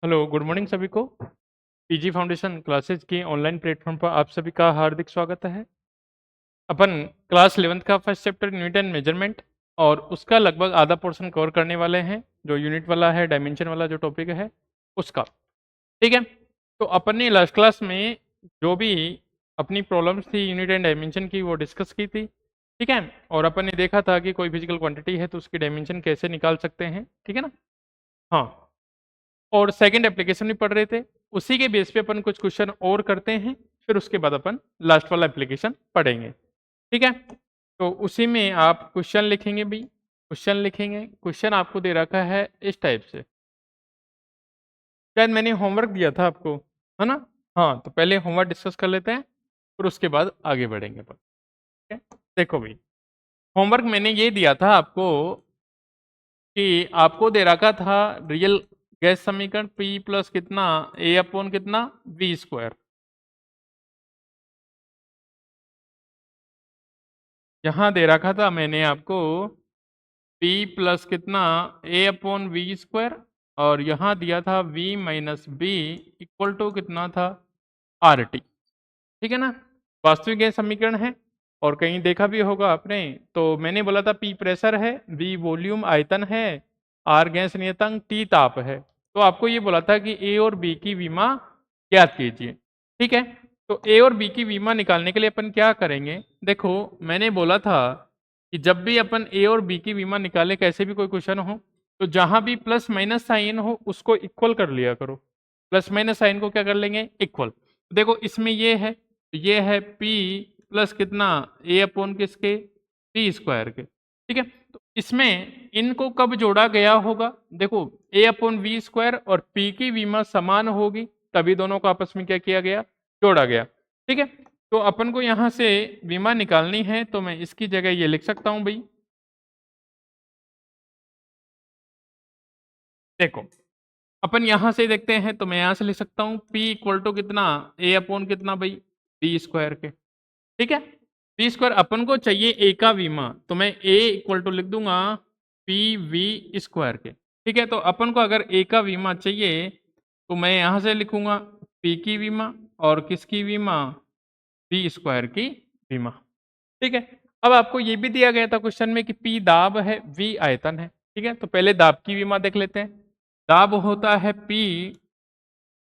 Hello, good morning सभी को। PG foundation classes के ऑनलाइन प्लेटफॉर्म पर आप सभी का हार्दिक स्वागत है। अपन क्लास 11th का first chapter unit and measurement और उसका लगभग आधा पोर्शन कवर करने वाले हैं, जो यूनिट वाला है, डायमेंशन वाला जो टॉपिक है उसका। ठीक है, तो अपन ने लास्ट क्लास में जो भी अपनी प्रॉब्लम्स थी यूनिट एंड डायमेंशन की वो डिस्कस की थी। ठीक है, और अपन ने देखा था कि कोई फिजिकल क्वांटिटी है तो उसकी डायमेंशन कैसे निकाल सकते हैं। ठीक है ना। हाँ, और सेकंड एप्लीकेशन भी पढ़ रहे थे। उसी के बेस पे अपन कुछ क्वेश्चन और करते हैं, फिर उसके बाद अपन लास्ट वाला एप्लीकेशन पढ़ेंगे। ठीक है, तो उसी में आप क्वेश्चन लिखेंगे भी। क्वेश्चन लिखेंगे, क्वेश्चन आपको दे रखा है इस टाइप से। शायद मैंने होमवर्क दिया था आपको, है ना। हाँ, तो पहले होमवर्क डिस्कस कर लेते हैं, फिर उसके बाद आगे बढ़ेंगे अपन। ठीक है, देखो भाई, होमवर्क मैंने ये दिया था आपको कि आपको दे रखा था रियल गैस समीकरण P प्लस कितना A अपॉन कितना V स्क्वायर। यहाँ दे रखा था मैंने आपको P प्लस कितना A अपॉन वी स्क्वायर, और यहाँ दिया था V minus b equal to कितना था आर टी। ठीक है ना, वास्तविक गैस समीकरण है। और कहीं देखा भी होगा आपने, तो मैंने बोला था P प्रेशर है, V वॉल्यूम आयतन है, R गैस नियतांक, T ताप है। तो आपको ये बोला था कि A और B की विमा ज्ञात कीजिए। ठीक है, तो A और B की विमा निकालने के लिए अपन क्या करेंगे, देखो मैंने बोला था कि जब भी अपन A और B की विमा निकाले, कैसे भी कोई क्वेश्चन हो, तो जहां भी प्लस माइनस साइन हो उसको इक्वल कर लिया करो। प्लस माइनस साइन को क्या कर लेंगे, इक्वल। देखो इसमें ये है P प्लस कितना A अपॉन किसके P स्क्वायर के। ठीक है, तो इसमें इनको कब जोड़ा गया होगा, देखो A अपॉन वी स्क्वायर और P की विमा समान होगी, तभी दोनों को आपस में क्या किया गया, जोड़ा गया। ठीक है, तो अपन को यहां से विमा निकालनी है, तो मैं इसकी जगह ये लिख सकता हूं भाई। देखो अपन यहां से देखते हैं, तो मैं यहां से लिख सकता हूं P इक्वल टू कितना A अपॉन कितना भाई बी स्क्वायर के। ठीक है, बी स्क्वायर अपन को चाहिए ए का विमा, तो मैं ए इक्वल टू लिख दूंगा पी वी स्क्वायर के। ठीक है, तो अपन को अगर ए का विमा चाहिए, तो मैं यहां से लिखूंगा पी की विमा और किसकी विमा, बी स्क्वायर की विमा। ठीक है, अब आपको ये भी दिया गया था क्वेश्चन में कि पी दाब है, वी आयतन है। ठीक है, तो पहले दाब की विमा देख लेते हैं। दाब होता है पी,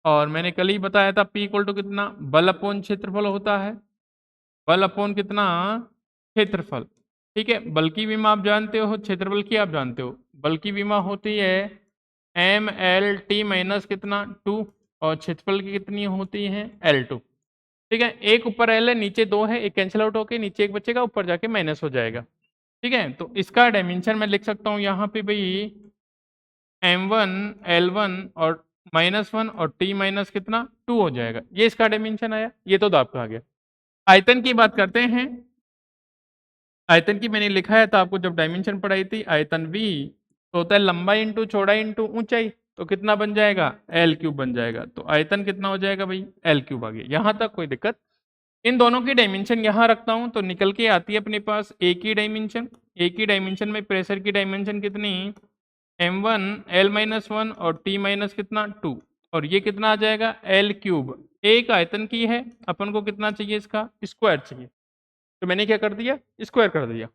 और मैंने कल ही बताया था पी इक्वल टू कितना बल अपोन क्षेत्रफल होता है। बल अपोन कितना क्षेत्रफल। ठीक है, बल की विमा आप जानते हो, क्षेत्रफल की आप जानते हो। बल की विमा होती है एम एल टी माइनस कितना 2, और क्षेत्रफल की कितनी होती है L2। ठीक है, एक ऊपर एल है, नीचे 2 है, एक कैंसिल आउट होके नीचे एक बचेगा, ऊपर जाके माइनस हो जाएगा। ठीक है, तो इसका डायमेंशन मैं लिख सकता हूँ यहाँ पे भाई M1 L1 और -1 और T माइनस कितना 2 हो जाएगा। ये इसका डायमेंशन आया, ये तो दाब का आ गया। आयतन की बात करते हैं। आयतन की मैंने लिखा है, तो आपको जब डायमेंशन पढ़ाई थी, आयतन V तो होता है लंबाई इंटू चौड़ाई इंटू ऊंचाई, तो कितना बन जाएगा एल क्यूब बन जाएगा। तो आयतन कितना हो जाएगा भाई एल क्यूब आ गया। यहां तक कोई दिक्कत। इन दोनों की डायमेंशन यहां रखता हूं, तो निकल के आती है अपने पास एक ही डायमेंशन। एक ही डायमेंशन में प्रेशर की डायमेंशन कितनी M1 L माइनस 1 और T माइनस कितना 2, और ये कितना आ जाएगा एल क्यूब। एक आयतन की है, अपन को कितना चाहिए, इसका स्क्वायर चाहिए, तो मैंने क्या कर दिया, स्क्वायर कर दिया।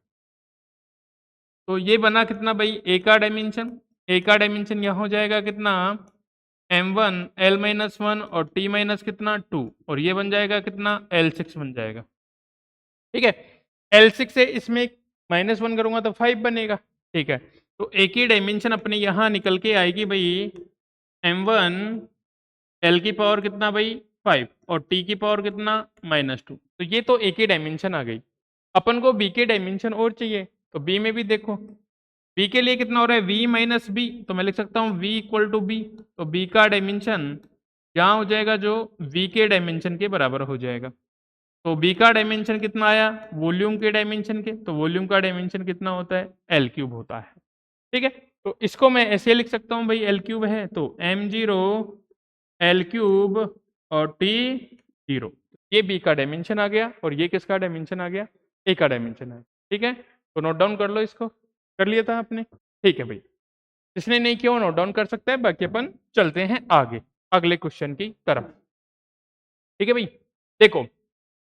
तो ये बना कितना भाई ए का डायमेंशन। ए का डायमेंशन यह हो जाएगा कितना M1 L माइनस 1 और T माइनस कितना 2, और ये बन जाएगा कितना L6 बन जाएगा। ठीक है, L6 से इसमें -1 करूंगा तो 5 बनेगा। ठीक है, तो एक ही डायमेंशन अपने यहां निकल के आएगी भाई M1 L की पावर कितना भाई 5 और T की पावर कितना -2। तो ये तो एक ही डायमेंशन आ गई। अपन को B के डायमेंशन और चाहिए, तो B में भी देखो बी के लिए कितना हो रहा है v माइनस बी, तो मैं लिख सकता हूँ v इक्वल टू बी। तो b का डायमेंशन यहाँ हो जाएगा जो v के डायमेंशन के बराबर हो जाएगा। तो b का डायमेंशन कितना आया वॉल्यूम के डायमेंशन के, तो वॉल्यूम का डायमेंशन कितना होता है एल क्यूब होता है। ठीक है, तो इसको मैं ऐसे लिख सकता हूँ भाई एल क्यूब है तो m0 एल क्यूब और टी 0। ये b का डायमेंशन आ गया, और ये किसका डायमेंशन आ गया, a का डायमेंशन है। ठीक है, तो नोट डाउन कर लो इसको, कर लिया था आपने। ठीक है भाई, जिसने नहीं किया वो नोट डाउन कर सकता है, बाकी अपन चलते हैं आगे अगले क्वेश्चन की तरफ। ठीक है भाई, देखो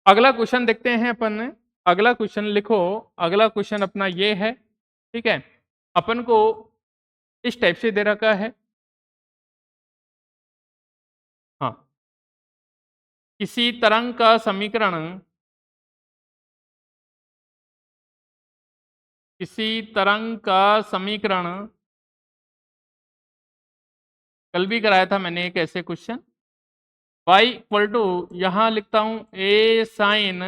अगला क्वेश्चन देखते हैं अपन। अगला क्वेश्चन लिखो, अगला क्वेश्चन अपना ये है। ठीक है, अपन को इस टाइप से दे रखा है। हाँ, किसी तरंग का समीकरण, किसी तरंग का समीकरण, कल भी कराया था मैंने एक ऐसे क्वेश्चन। y इक्वल टू, यहां लिखता हूं a sine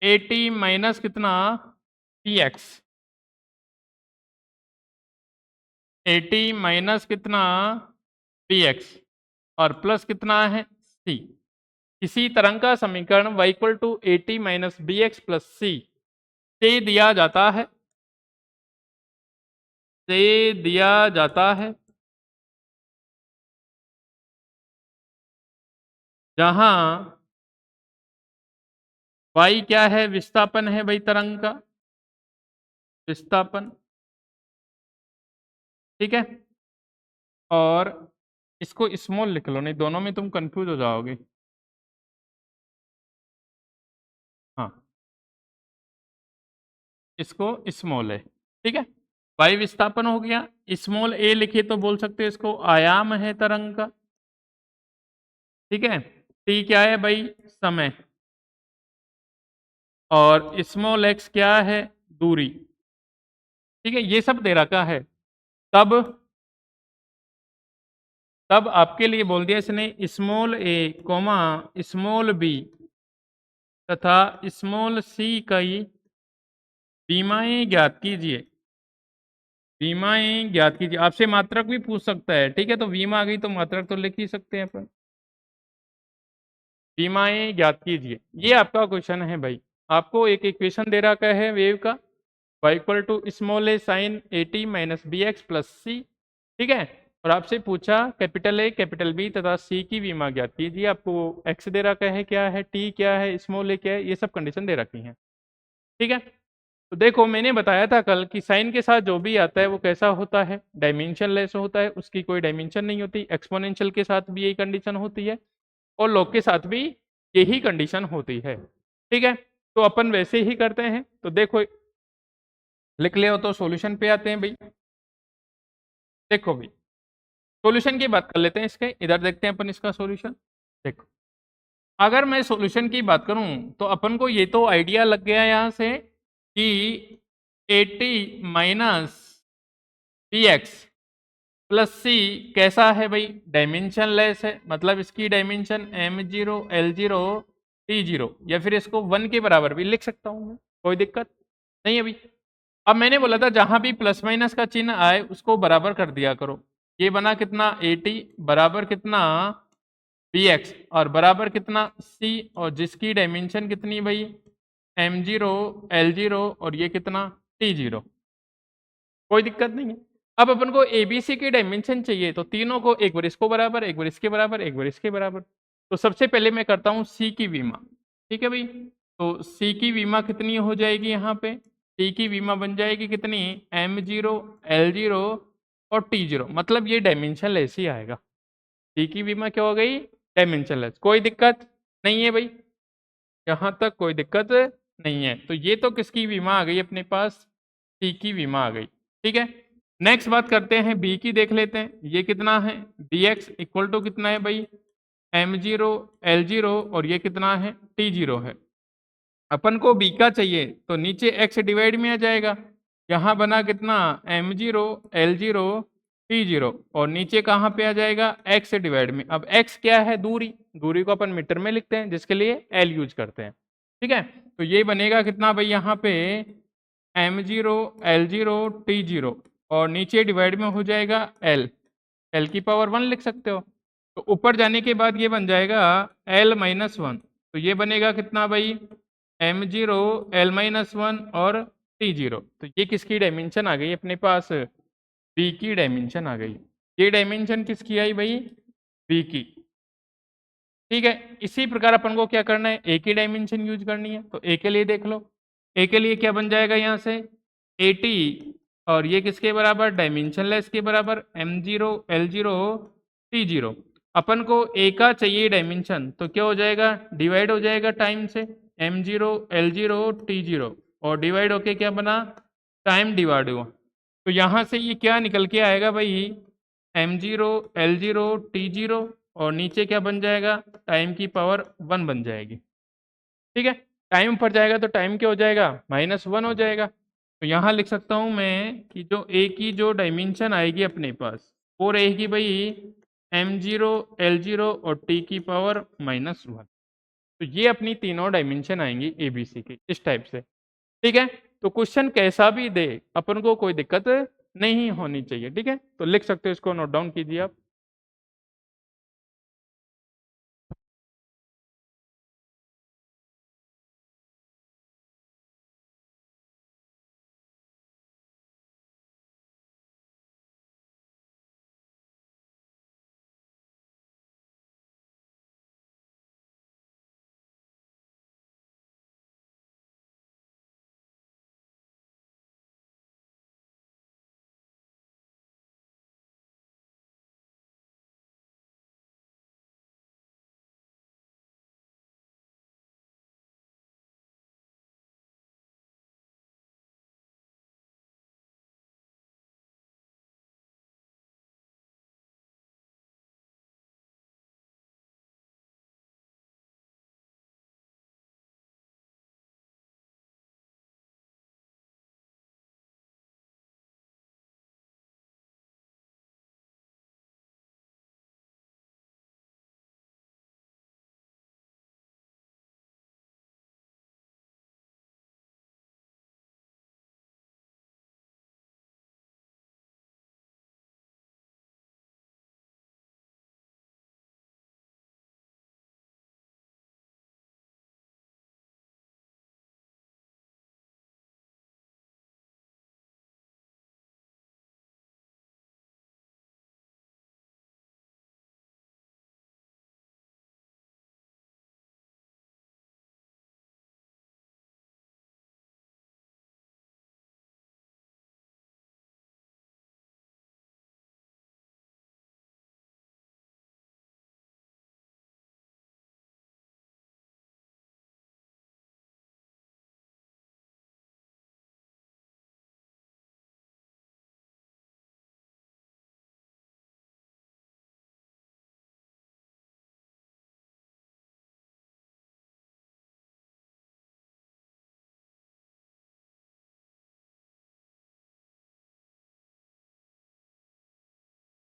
a t minus कितना p x, a t minus कितना पी एक्स और प्लस कितना है सी। किसी तरंग का समीकरण y equal to a t minus b x plus c से दिया जाता है, से दिया जाता है, जहां y क्या है, विस्थापन है भाई तरंग का, विस्थापन। ठीक है, और इसको स्मॉल लिख लो, नहीं दोनों में तुम कंफ्यूज हो जाओगे। हाँ, इसको स्मॉल है। ठीक है, वाई विस्थापन हो गया, स्मॉल ए लिखिए तो बोल सकते हैं इसको आयाम है तरंग का। ठीक है, टी क्या है भाई, समय, और स्मॉल एक्स क्या है, दूरी। ठीक है, ये सब दे रखा है। तब तब आपके लिए बोल दिया इसने स्मॉल ए कोमा स्मॉल बी तथा स्मॉल सी की बीमाएं ज्ञात कीजिए, बीमाएं ज्ञात कीजिए। आपसे मात्रक भी पूछ सकता है। ठीक है, तो बीमा आ गई तो मात्रक तो लिख ही सकते हैं अपन। बीमाएं ज्ञात कीजिए, ये आपका क्वेश्चन है भाई। आपको एक इक्वेशन दे रखा है वेव का, y equal to small a sine a t minus b x plus c. ठीक है, और आपसे पूछा कैपिटल ए कैपिटल बी तथा सी की बीमा ज्ञात कीजिए। आपको एक्स दे रखा है, क्या है टी क्या है, स्मॉल ए क्या है, ये सब कंडीशन दे रखी है। ठीक है, तो देखो मैंने बताया था कल कि साइन के साथ जो भी आता है वो कैसा होता है, डायमेंशन लेस होता है, उसकी कोई डायमेंशन नहीं होती। एक्सपोनेंशियल के साथ भी यही कंडीशन होती है और लॉग के साथ भी यही कंडीशन होती है। ठीक है, तो अपन वैसे ही करते हैं। तो देखो लिख ले हो तो सॉल्यूशन पे आते हैं भाई। देखो भाई, सॉल्यूशन की बात कर लेते हैं इसके, इधर देखते हैं अपन इसका सॉल्यूशन। देखो, अगर मैं सॉल्यूशन की बात करूं तो अपन को ये तो आइडिया लग गया यहाँ से कि 80 minus p x plus c कैसा है भाई, डायमेंशन लेस है। मतलब इसकी dimension M zero L zero T zero, या फिर इसको 1 के बराबर भी लिख सकता हूं मैं, कोई दिक्कत नहीं है भाई। अब मैंने बोला था जहां भी प्लस माइनस का चिन्ह आए उसको बराबर कर दिया करो। ये बना कितना 80 बराबर कितना पी एक्स और बराबर कितना सी, और जिसकी डायमेंशन कितनी भाई एम जीरो एल जीरो और ये कितना टी जीरो, कोई दिक्कत नहीं है। अब अपन को एबीसी की डायमेंशन चाहिए, तो तीनों को एक बार इसको बराबर, एक बार इसके बराबर, एक बार इसके बराबर। तो सबसे पहले मैं करता हूँ सी की विमा। ठीक है भाई, तो सी की विमा कितनी हो जाएगी यहाँ पे, सी की विमा बन जाएगी कितनी एम जीरो एल जीरो और टी जीरो, मतलब ये डायमेंशन लेस ही आएगा। सी की विमा क्या हो गई, डायमेंशन लेस, कोई दिक्कत नहीं है भाई, यहाँ तक कोई दिक्कत नहीं है। तो ये तो किसकी विमा आ गई अपने पास, सी की विमा आ गई। ठीक है, नेक्स्ट बात करते हैं बी की, देख लेते हैं ये कितना है, बी एक्स इक्वल टू कितना है भाई एम जीरो एल जीरो और ये कितना है टी जीरो है। अपन को बी का चाहिए तो नीचे एक्स डिवाइड में आ जाएगा, यहाँ बना कितना M zero L zero T zero और नीचे कहाँ पे आ जाएगा एक्स डिवाइड में। अब एक्स क्या है, दूरी, दूरी को अपन मीटर में लिखते हैं जिसके लिए एल यूज करते हैं। ठीक है, तो ये बनेगा कितना भाई यहाँ पे M zero L zero T zero और नीचे डिवाइड में हो जाएगा एल, एल की पावर 1 लिख सकते हो। तो ऊपर जाने के बाद ये बन जाएगा एल माइनस वन, तो ये बनेगा कितना भाई M zero L minus one और टी जीरो। तो ये किसकी डायमेंशन आ गई अपने पास, बी की डायमेंशन आ गई। ये डायमेंशन किसकी आई भाई, बी की। ठीक है, इसी प्रकार अपन को क्या करना है, ए की डायमेंशन यूज करनी है। तो ए के लिए देख लो, ए के लिए क्या बन जाएगा यहाँ से 80 और ये किसके बराबर, डायमेंशनलेस के बराबर, m0 l0 t0। अपन को ए का चाहिए डायमेंशन, तो क्या हो जाएगा, डिवाइड हो जाएगा टाइम से, m0 l0 t0 और डिवाइड होके क्या बना, टाइम डिवाइड हुआ। तो यहाँ से ये क्या निकल के आएगा भाई, m0 l0 t0 और नीचे क्या बन जाएगा, टाइम की पावर 1 बन जाएगी। ठीक है, टाइम ऊपर जाएगा तो टाइम क्या हो जाएगा, -1 हो जाएगा। तो यहाँ लिख सकता हूँ मैं कि जो ए की जो डायमेंशन आएगी अपने पास वो रहेगी भाई m0 l0 और t की पावर -1। तो ये अपनी तीनों डायमेंशन आएंगी एबीसी की इस टाइप से। ठीक है, तो क्वेश्चन कैसा भी दे अपन को कोई दिक्कत नहीं होनी चाहिए। ठीक है, तो लिख सकते हो, इसको नोट डाउन कीजिए आप।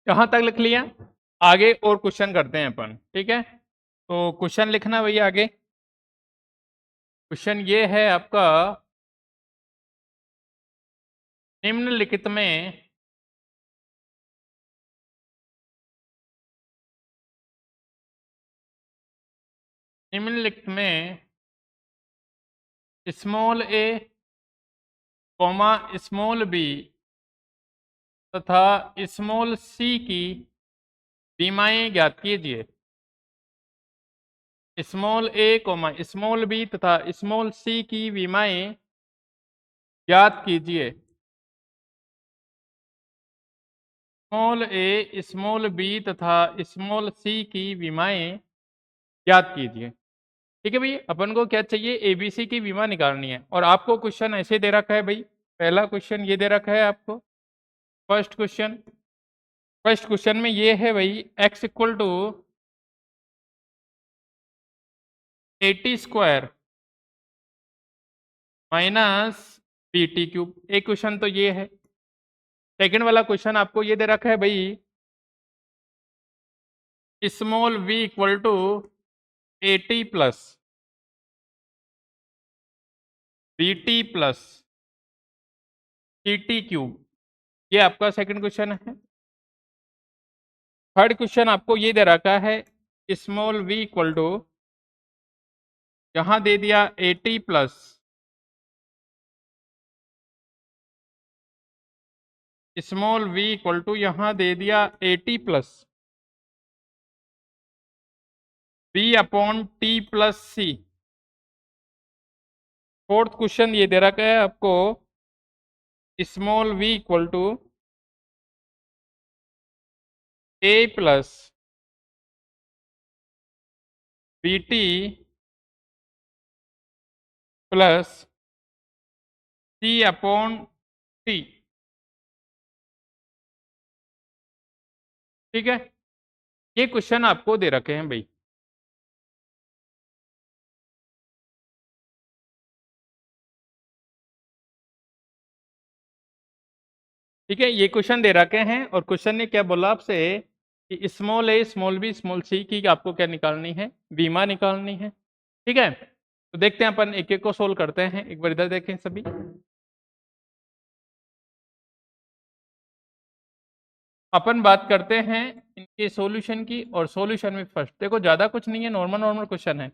कहाँ तक लिख लिया, आगे और क्वेश्चन करते हैं अपन। ठीक है, तो क्वेश्चन लिखना भैया आगे। क्वेश्चन ये है आपका, निम्नलिखित में निम्नलिखित में स्मॉल ए कॉमा स्मॉल बी तथा स्मॉल सी की सीमाएं ज्ञात कीजिए। स्मॉल ए कॉमा स्मॉल बी तथा स्मॉल सी की सीमाएं ज्ञात कीजिए। स्मॉल ए स्मॉल बी तथा स्मॉल सी की सीमाएं ज्ञात कीजिए। ठीक है भाई, अपन को क्या चाहिए, एबीसी की बीमा निकालनी है। और आपको क्वेश्चन ऐसे दे रखा है भाई, पहला क्वेश्चन ये दे रखा है आपको, फर्स्ट क्वेश्चन में ये है भाई, x equal to 80² minus BT³ एक क्वेश्चन तो ये है। सेकंड वाला क्वेश्चन आपको ये दे रखा है भाई, small v equal to 80 plus BT plus TT³, ये आपका सेकंड क्वेश्चन है। थर्ड क्वेश्चन आपको ये दे रखा है, स्मॉल v इक्वल टू, यहाँ दे दिया 80 plus small v equal to, यहाँ दे दिया 80 plus b upon t plus c. Fourth question ये दे रखा है आपको, small v equal to a plus b t plus c upon t. ठीक है, ये क्वेश्चन आपको दे रखे हैं भाई। ठीक है, ये क्वेश्चन दे रखे हैं और क्वेश्चन ने क्या बोला आपसे कि स्मॉल ए स्मॉल बी स्मॉल सी की आपको क्या निकालनी है, बीमा निकालनी है। ठीक है, तो देखते हैं अपन एक एक को सोल्व करते हैं। एक बार इधर देखें सभी। अपन बात करते हैं इनके सॉल्यूशन की, और सॉल्यूशन में फर्स्ट देखो ज्यादा कुछ नहीं है, नॉर्मल नॉर्मल क्वेश्चन है।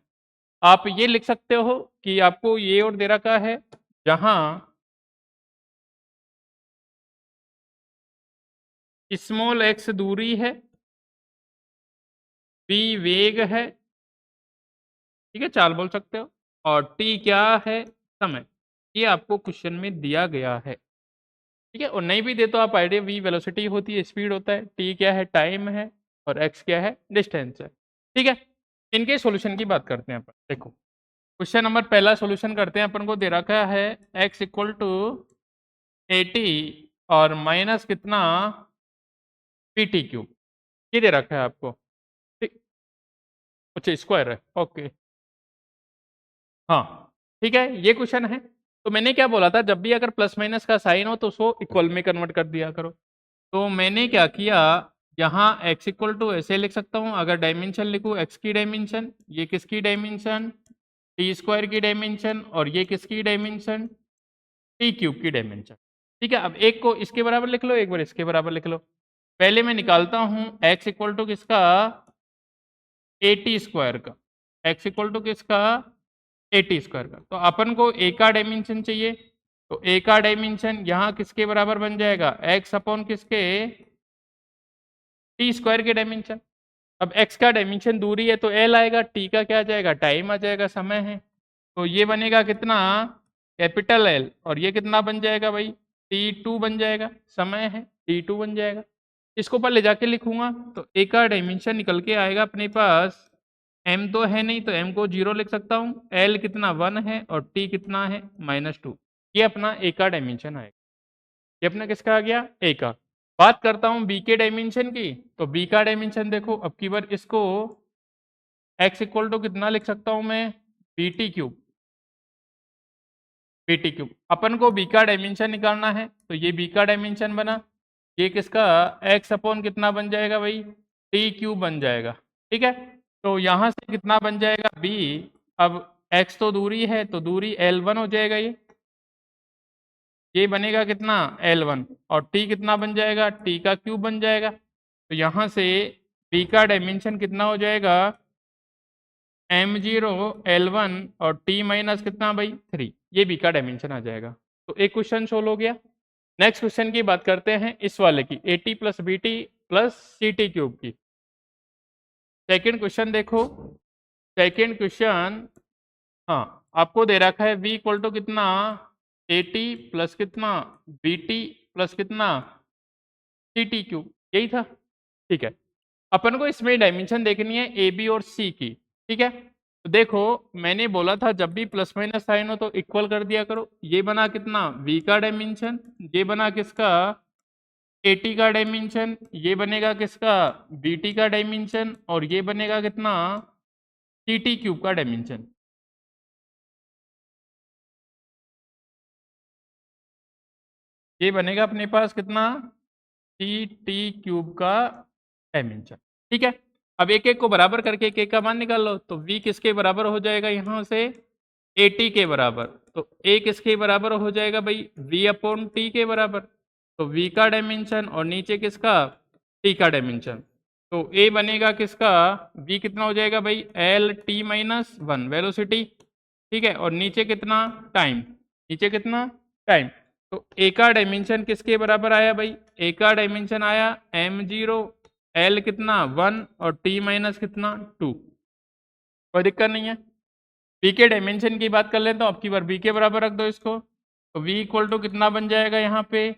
आप ये लिख सकते हो कि आपको ये और दे रखा है जहां स्मॉल एक्स दूरी है, बी वेग है, ठीक है चाल बोल सकते हो, और टी क्या है, समय। ये आपको क्वेश्चन में दिया गया है। ठीक है, और नहीं भी दे तो आप आइडिया, वी वेलोसिटी होती है, स्पीड होता है, टी क्या है, टाइम है, और एक्स क्या है, डिस्टेंस है। ठीक है, इनके सॉल्यूशन की बात करते हैं अपन। देखो क्वेश्चन नंबर पहला सॉल्यूशन करते हैं। अपन को दे रखा है एक्स इक्वल टू 80 और माइनस कितना पी टी क्यूब, ये दे रखा है आपको। ठीक, अच्छा स्क्वायर है, ओके हाँ ठीक है, ये क्वेश्चन है। तो मैंने क्या बोला था, जब भी अगर प्लस माइनस का साइन हो तो उसको इक्वल में कन्वर्ट कर दिया करो। तो मैंने क्या किया, यहाँ x इक्वल टू ऐसे लिख सकता हूँ, अगर डायमेंशन लिखूँ x की डायमेंशन, ये किसकी डायमेंशन टी स्क्वायर की डायमेंशन, और ये किसकी डायमेंशन टी क्यूब की डायमेंशन। ठीक है, अब एक को इसके बराबर लिख लो, एक बार इसके बराबर लिख लो। पहले मैं निकालता हूँ x इक्वल टू किसका, ए टी स्क्वायर का, x इक्वल टू किसका, ए टी स्क्वायर का। तो अपन को ए का डायमेंशन चाहिए, तो ए का डायमेंशन यहाँ किसके बराबर बन जाएगा, x अपॉन किसके, टी स्क्वायर के डायमेंशन। अब x का डायमेंशन दूरी है तो l आएगा, t का क्या आ जाएगा, टाइम आ जाएगा, समय है। तो ये बनेगा कितना, कैपिटल L, और ये कितना बन जाएगा भाई, t2 बन जाएगा, समय है, t2 बन जाएगा। इसको ऊपर ले जाके लिखूंगा तो a का डायमेंशन निकल के आएगा अपने पास, m तो है नहीं तो m को 0 लिख सकता हूँ, l कितना 1 है, और t कितना है -2। ये अपना a का डायमेंशन आएगा। ये अपना किसका आ गया, a का। बात करता हूँ b के डायमेंशन की, तो b का डायमेंशन देखो, अब की बार इसको x इक्वल टू कितना लिख सकता हूँ मैं, b t cube. B t cube, अपन को b का डायमेंशन निकालना है, तो ये b का डायमेंशन बना, ये किसका x अपॉन कितना बन जाएगा भाई, टी क्यूब बन जाएगा। ठीक है, तो यहाँ से कितना बन जाएगा b, अब x तो दूरी है तो दूरी L1 हो जाएगा, ये बनेगा कितना L1, और t कितना बन जाएगा, t का क्यूब बन जाएगा। तो यहाँ से b का डायमेंशन कितना हो जाएगा, m0 L1 और t माइनस कितना भाई 3, ये b का डायमेंशन आ जाएगा। तो एक क्वेश्चन सोल्व हो गया। नेक्स्ट क्वेश्चन की बात करते हैं इस वाले की, AT plus b t plus c t cube की। सेकेंड क्वेश्चन देखो, सेकेंड क्वेश्चन, हाँ आपको दे रखा है v इक्वल टू कितना, AT प्लस कितना BT प्लस कितना सी टी क्यूब, यही था। ठीक है, अपन को इसमें डायमेंशन देखनी है ए बी और सी की। ठीक है, तो देखो मैंने बोला था जब भी प्लस माइनस साइन हो तो इक्वल कर दिया करो। ये बना कितना v का डायमेंशन, ये बना किसका AT का डायमेंशन, ये बनेगा किसका BT का डायमेंशन, और ये बनेगा कितना सी टी क्यूब का डायमेंशन। ये बनेगा अपने पास कितना सी टी क्यूब का डायमेंशन। ठीक है, अब एक एक को बराबर करके एक एक का मान निकाल लो, तो v किसके बराबर हो जाएगा यहाँ से AT के बराबर, तो a किसके बराबर हो जाएगा भाई v अपॉन टी के बराबर, तो v का डायमेंशन और नीचे किसका t का डायमेंशन। तो a बनेगा किसका, v कितना हो जाएगा भाई L t माइनस 1 वेलोसिटी। ठीक है, और नीचे कितना टाइम, नीचे कितना टाइम। तो a का डायमेंशन किसके बराबर आया भाई, a का डायमेंशन आया m0 L कितना 1 और t माइनस कितना 2, कोई दिक्कत नहीं है। b के डायमेंशन की बात कर लेते हैं, तो अब की बार b के बराबर रख दो इसको, तो v इक्वल टू कितना बन जाएगा यहाँ पे,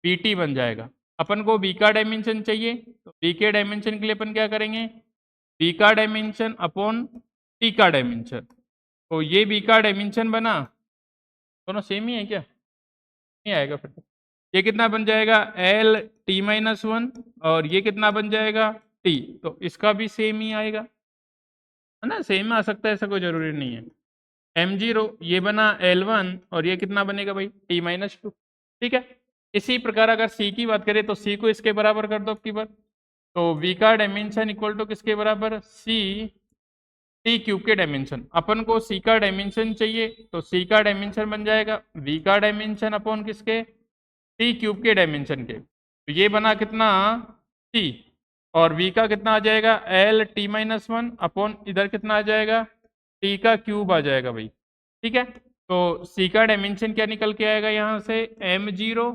बी टी बन जाएगा। अपन को b का डायमेंशन चाहिए, तो b के डायमेंशन के लिए अपन क्या करेंगे, b का डायमेंशन अपॉन t का डायमेंशन। तो ये b का डायमेंशन बना, दोनों सेम ही है क्या, नहीं आएगा फिर तो। ये कितना बन जाएगा एल टी माइनस वन, और ये कितना बन जाएगा टी, तो इसका भी सेम ही आएगा, है ना, सेम आ सकता है, ऐसा कोई जरूरी नहीं है। एम जीरो ये बना एल वन, और ये कितना बनेगा भाई टी माइनस टू। ठीक है, इसी प्रकार अगर सी की बात करें तो सी को इसके बराबर कर दो अब की बार। तो वी का डायमेंशन इक्वल टू किसके बराबर, सी टी क्यूब के डायमेंशन। अपन को सी का डायमेंशन चाहिए, तो सी का डायमेंशन बन जाएगा वी का डायमेंशन अपॉन किसके, टी क्यूब के डायमेंशन के। तो ये बना कितना सी, और वी का कितना आ जाएगा L T minus one upon इधर कितना आ जाएगा टी का क्यूब आ जाएगा भाई। ठीक है, तो सी का डायमेंशन क्या निकल के आएगा यहाँ से, एम जीरो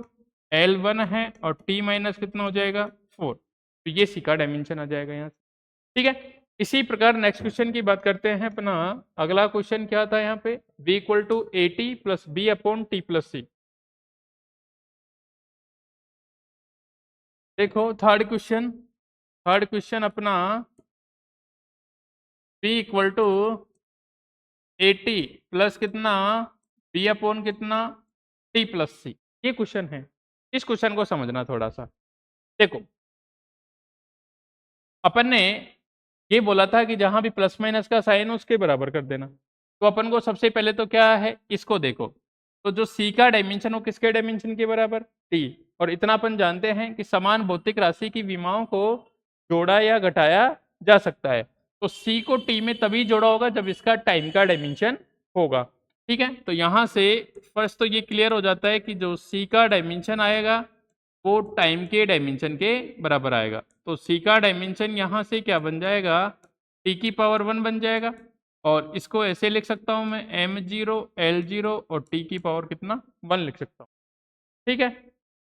एल वन है और टी माइनस कितना हो जाएगा 4। तो ये सी का डायमेंशन आ जाएगा यहाँ से। ठीक है, इसी प्रकार नेक्स्ट क्वेश्चन की बात करते हैं अपना। अगला क्वेश्चन क्या था यहाँ पे, v equal to a t plus b upon t plus c. देखो थर्ड क्वेश्चन अपना v equal to a t plus कितना बी अपॉन कितना टी प्लस सी, ये क्वेश्चन है। इस क्वेश्चन को समझना थोड़ा सा। देखो अपन ने ये बोला था कि जहां भी प्लस माइनस का साइन हो उसके बराबर कर देना। तो अपन को सबसे पहले तो क्या है, इसको देखो, तो जो सी का डायमेंशन हो किसके डायमेंशन के बराबर, टी। और इतना अपन जानते हैं कि समान भौतिक राशि की विमाओं को जोड़ा या घटाया जा सकता है। तो सी को टी में तभी जोड़ा होगा जब इसका टाइम का डायमेंशन होगा। ठीक है, तो यहाँ से फर्स्ट तो ये क्लियर हो जाता है कि जो सी का डायमेंशन आएगा वो टाइम के डायमेंशन के बराबर आएगा। तो सी का डायमेंशन यहाँ से क्या बन जाएगा, टी की पावर 1 बन जाएगा, और इसको ऐसे लिख सकता हूँ मैं एम जीरो एल जीरो और टी की पावर कितना 1 लिख सकता हूँ। ठीक है,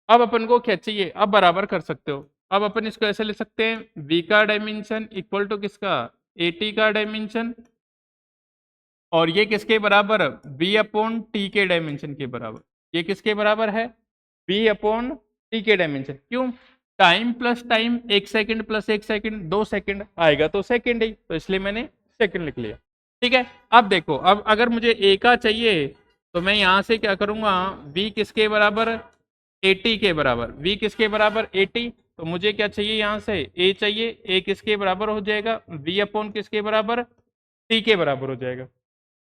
अब अपन को क्या चाहिए, अब बराबर कर सकते हो। अब अपन इसको ऐसे लिख सकते हैं v का डायमेंशन इक्वल टू किसका, ए टी का डायमेंशन, और ये किसके बराबर, v अपॉन टी के डायमेंशन के बराबर। ये किसके बराबर है, v अपॉन टी के डायमेंशन। क्यों, time plus time, 1 second plus 1 second 2 second आएगा तो सेकंड ही, तो इसलिए मैंने सेकंड लिख लिया। ठीक है, अब देखो, अब अगर मुझे ए का चाहिए तो मैं यहाँ से क्या करूँगा, v किसके बराबर, ए टी के बराबर। v किसके बराबर, ए टी, तो मुझे क्या चाहिए यहाँ से a चाहिए। a किसके बराबर हो जाएगा, v अपॉन किसके बराबर, t के बराबर हो जाएगा।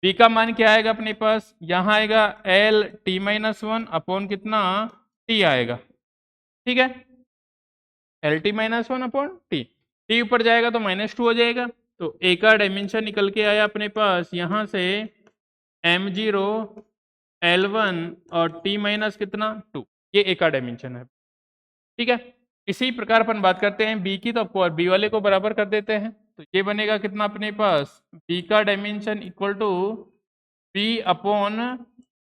v का मान क्या आएगा अपने पास, यहाँ आएगा L T minus one upon कितना t आएगा। ठीक है, L T minus one upon T, T ऊपर जाएगा तो -2 हो जाएगा। तो a का डायमेंशन निकल के आया अपने पास यहाँ से एम जीरो एल वन और t माइनस कितना 2, ये a का डायमेंशन है। ठीक है, इसी प्रकार अपन बात करते हैं b की, तो आपको b वाले को बराबर कर देते हैं। तो ये बनेगा कितना अपने पास, b का dimension equal to b upon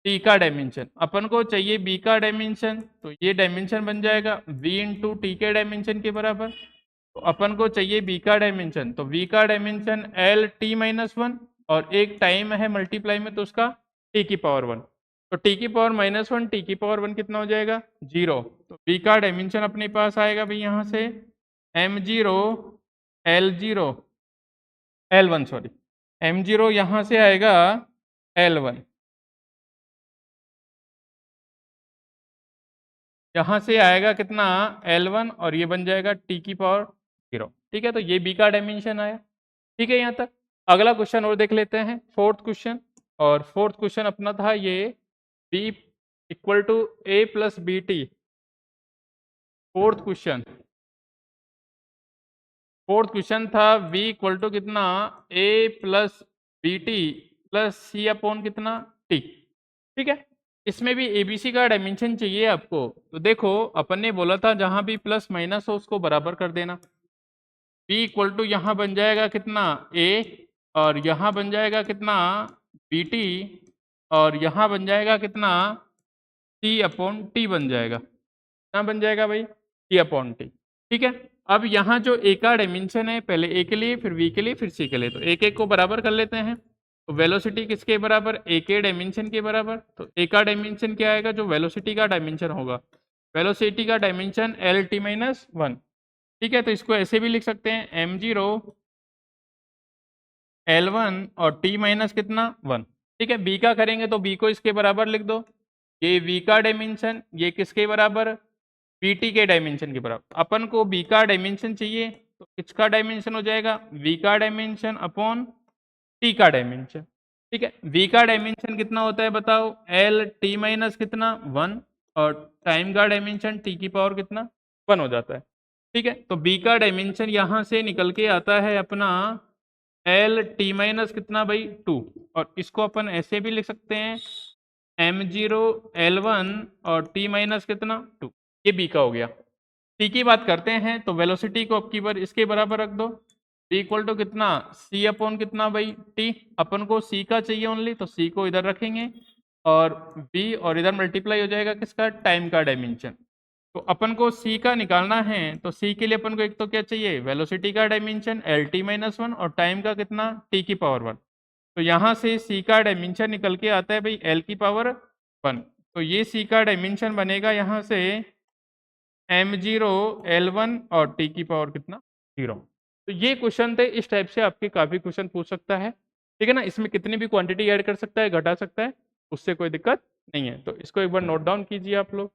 t का डायमेंशन। अपन को चाहिए b का डायमेंशन, तो ये डायमेंशन बन जाएगा v इंटू टी के डायमेंशन के बराबर। तो अपन को चाहिए b का डायमेंशन, तो v का dimension L T minus one, और एक टाइम है मल्टीप्लाई में तो उसका t की पावर 1। तो t की पावर -1 t की पावर 1 कितना हो जाएगा 0। तो b का डायमेंशन अपने पास आएगा भाई यहाँ से M zero L zero L one, sorry M zero यहाँ से आएगा एल वन, यहाँ से आएगा कितना एल वन, और ये बन जाएगा टी की पावर 0। ठीक है, तो ये बी का डायमेंशन आया। ठीक है, यहाँ तक। अगला क्वेश्चन और देख लेते हैं, फोर्थ क्वेश्चन। और फोर्थ क्वेश्चन अपना था ये b equal to a plus b t. Fourth question था v इक्वल टू कितना a plus b t plus c upon कितना t। ठीक है, इसमें भी abc का डायमेंशन चाहिए आपको। तो देखो अपन ने बोला था जहां भी प्लस माइनस हो उसको बराबर कर देना। v इक्वल टू यहाँ बन जाएगा कितना a, और यहाँ बन जाएगा कितना bt, और यहाँ बन जाएगा कितना c अपॉन टी बन जाएगा। कितना बन जाएगा भाई, c अपॉन टी। ठीक है, अब यहाँ जो a का डायमेंशन है, पहले a के लिए फिर v के लिए फिर c के लिए, तो एक एक को बराबर कर लेते हैं। तो वेलोसिटी किसके बराबर, ए के डायमेंशन के बराबर। तो ए का डायमेंशन क्या आएगा, जो वेलोसिटी का डायमेंशन होगा, वेलोसिटी का dimension L T minus one. ठीक है, तो इसको ऐसे भी लिख सकते हैं एम जीरो एल वन और टी माइनस कितना वन। ठीक है, बी का करेंगे तो बी को इसके बराबर लिख दो, ये वी का डायमेंशन, ये किसके बराबर, पीटी के डायमेंशन के बराबर। अपन को बी का डायमेंशन चाहिए, तो किसका डायमेंशन हो जाएगा, वी का डायमेंशन अपॉन टी का डायमेंशन। ठीक है, वी का डायमेंशन कितना होता है बताओ, एल टी माइनस कितना वन, और टाइम का डायमेंशन टी की पावर कितना वन हो जाता है। ठीक है, तो बी का डायमेंशन यहां से निकल के आता है अपना एल टी माइनस कितना भाई टू, और इसको अपन ऐसे भी लिख सकते हैं एम जीरो एल वन और टी माइनस कितना टू। ये बी का हो गया। टी की बात करते हैं तो वेलोसिटी को अब की बार इसके बराबर रख दो, बी इक्वल टू कितना सी अपॉन कितना भाई टी। अपन को सी का चाहिए ओनली, तो सी को इधर रखेंगे और बी और इधर मल्टीप्लाई हो जाएगा किसका, टाइम का डायमेंशन। तो अपन को सी का निकालना है, तो सी के लिए अपन को एक तो क्या चाहिए, वेलोसिटी का dimension L T minus one और टाइम का कितना टी की पावर वन। तो यहाँ से सी का डायमेंशन निकल के आता है भाई एल की पावर वन। तो ये सी का डायमेंशन बनेगा यहाँ से एम जीरो एल वन और टी की पावर कितना जीरो। तो ये क्वेश्चन थे, इस टाइप से आपके काफी क्वेश्चन पूछ सकता है। ठीक है ना, इसमें कितनी भी क्वांटिटी ऐड कर सकता है, घटा सकता है, उससे कोई दिक्कत नहीं है। तो इसको एक बार नोट डाउन कीजिए आप लोग।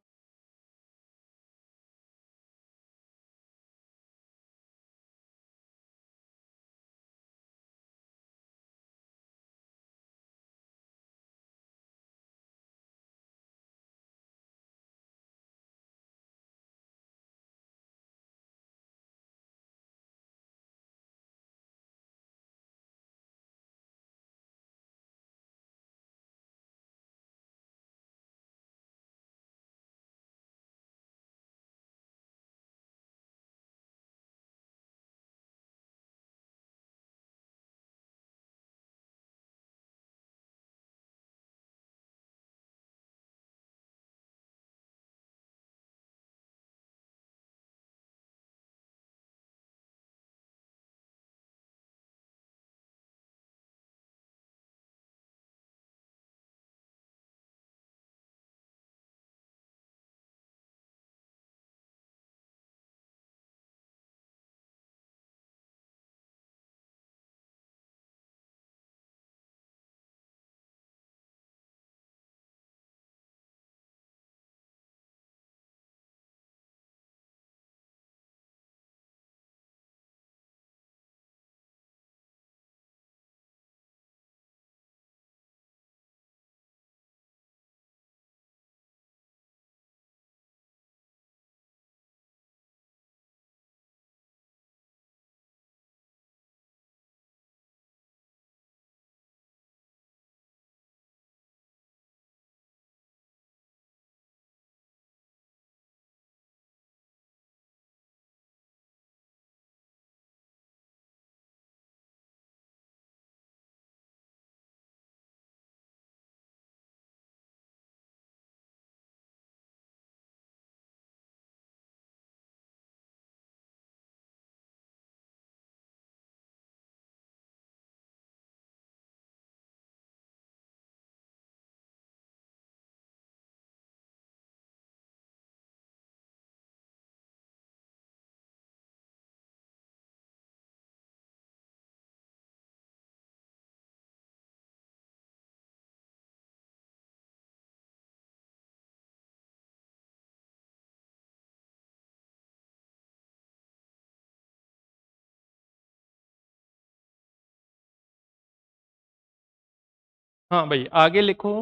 हाँ भाई आगे लिखो,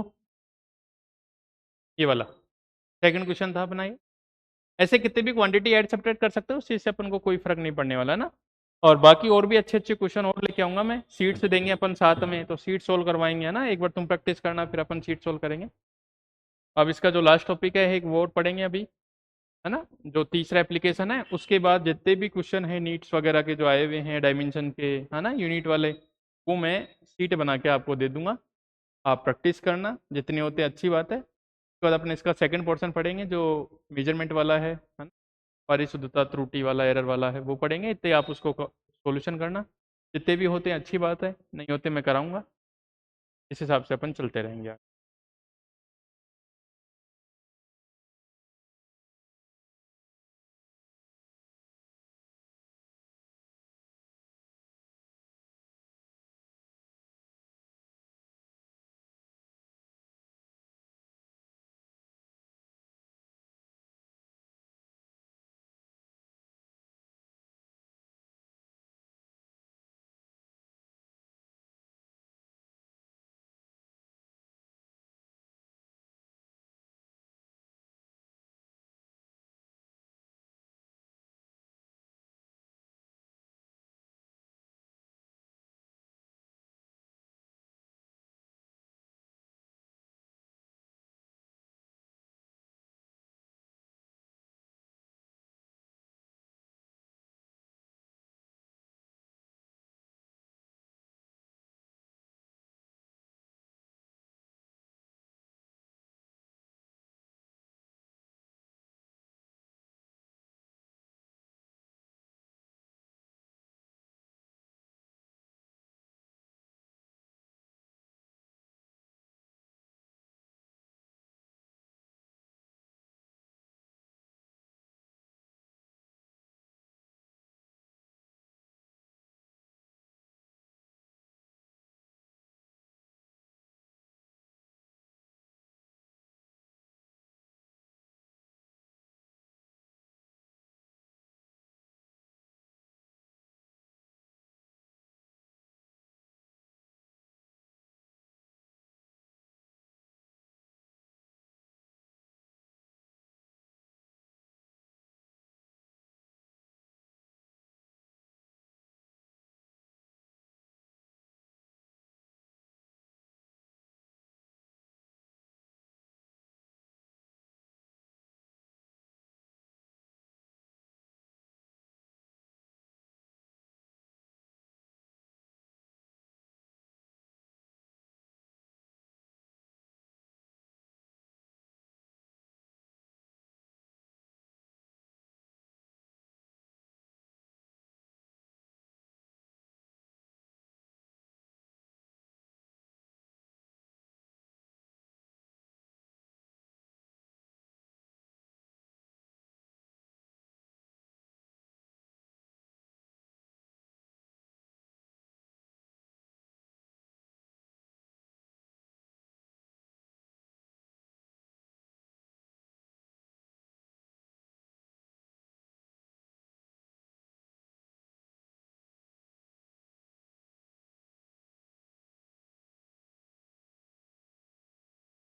ये वाला सेकंड क्वेश्चन था अपना ये। ऐसे कितने भी क्वांटिटी ऐड सब्ट्रैक्ट कर सकते हो, उस चीज से अपन को कोई फर्क नहीं पड़ने वाला ना। और बाकी और भी अच्छे अच्छे क्वेश्चन और लेके आऊंगा मैं, सीट्स देंगे अपन साथ में, तो सीट सोल्व करवाएंगे है ना, एक बार तुम प्रैक्टिस करना फिर अपन सीट सोल्व करेंगे। अब इसका जो लास्ट टॉपिक है एक वो और पढ़ेंगे अभी, है ना, जो तीसरा एप्लीकेशन है, उसके बाद जितने भी क्वेश्चन है नीट्स वगैरह के जो आए हुए हैं डायमेंशन के, है ना, यूनिट वाले, वो मैं सीट बना के आपको दे दूंगा। आप प्रैक्टिस करना, जितने होते अच्छी बात है। उसके बाद अपने इसका सेकंड पोर्शन पढ़ेंगे जो मेजरमेंट वाला है ना, परिशुद्धता त्रुटि वाला एरर वाला है, वो पढ़ेंगे। इतने आप उसको सॉल्यूशन करना, जितने भी होते हैं अच्छी बात है, नहीं होते मैं कराऊंगा। इस हिसाब से अपन चलते रहेंगे।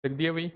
लिख दिया भाई।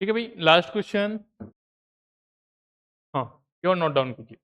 ठीक है भाई, लास्ट क्वेश्चन। हाँ, क्यों नोट डाउन कीजिए।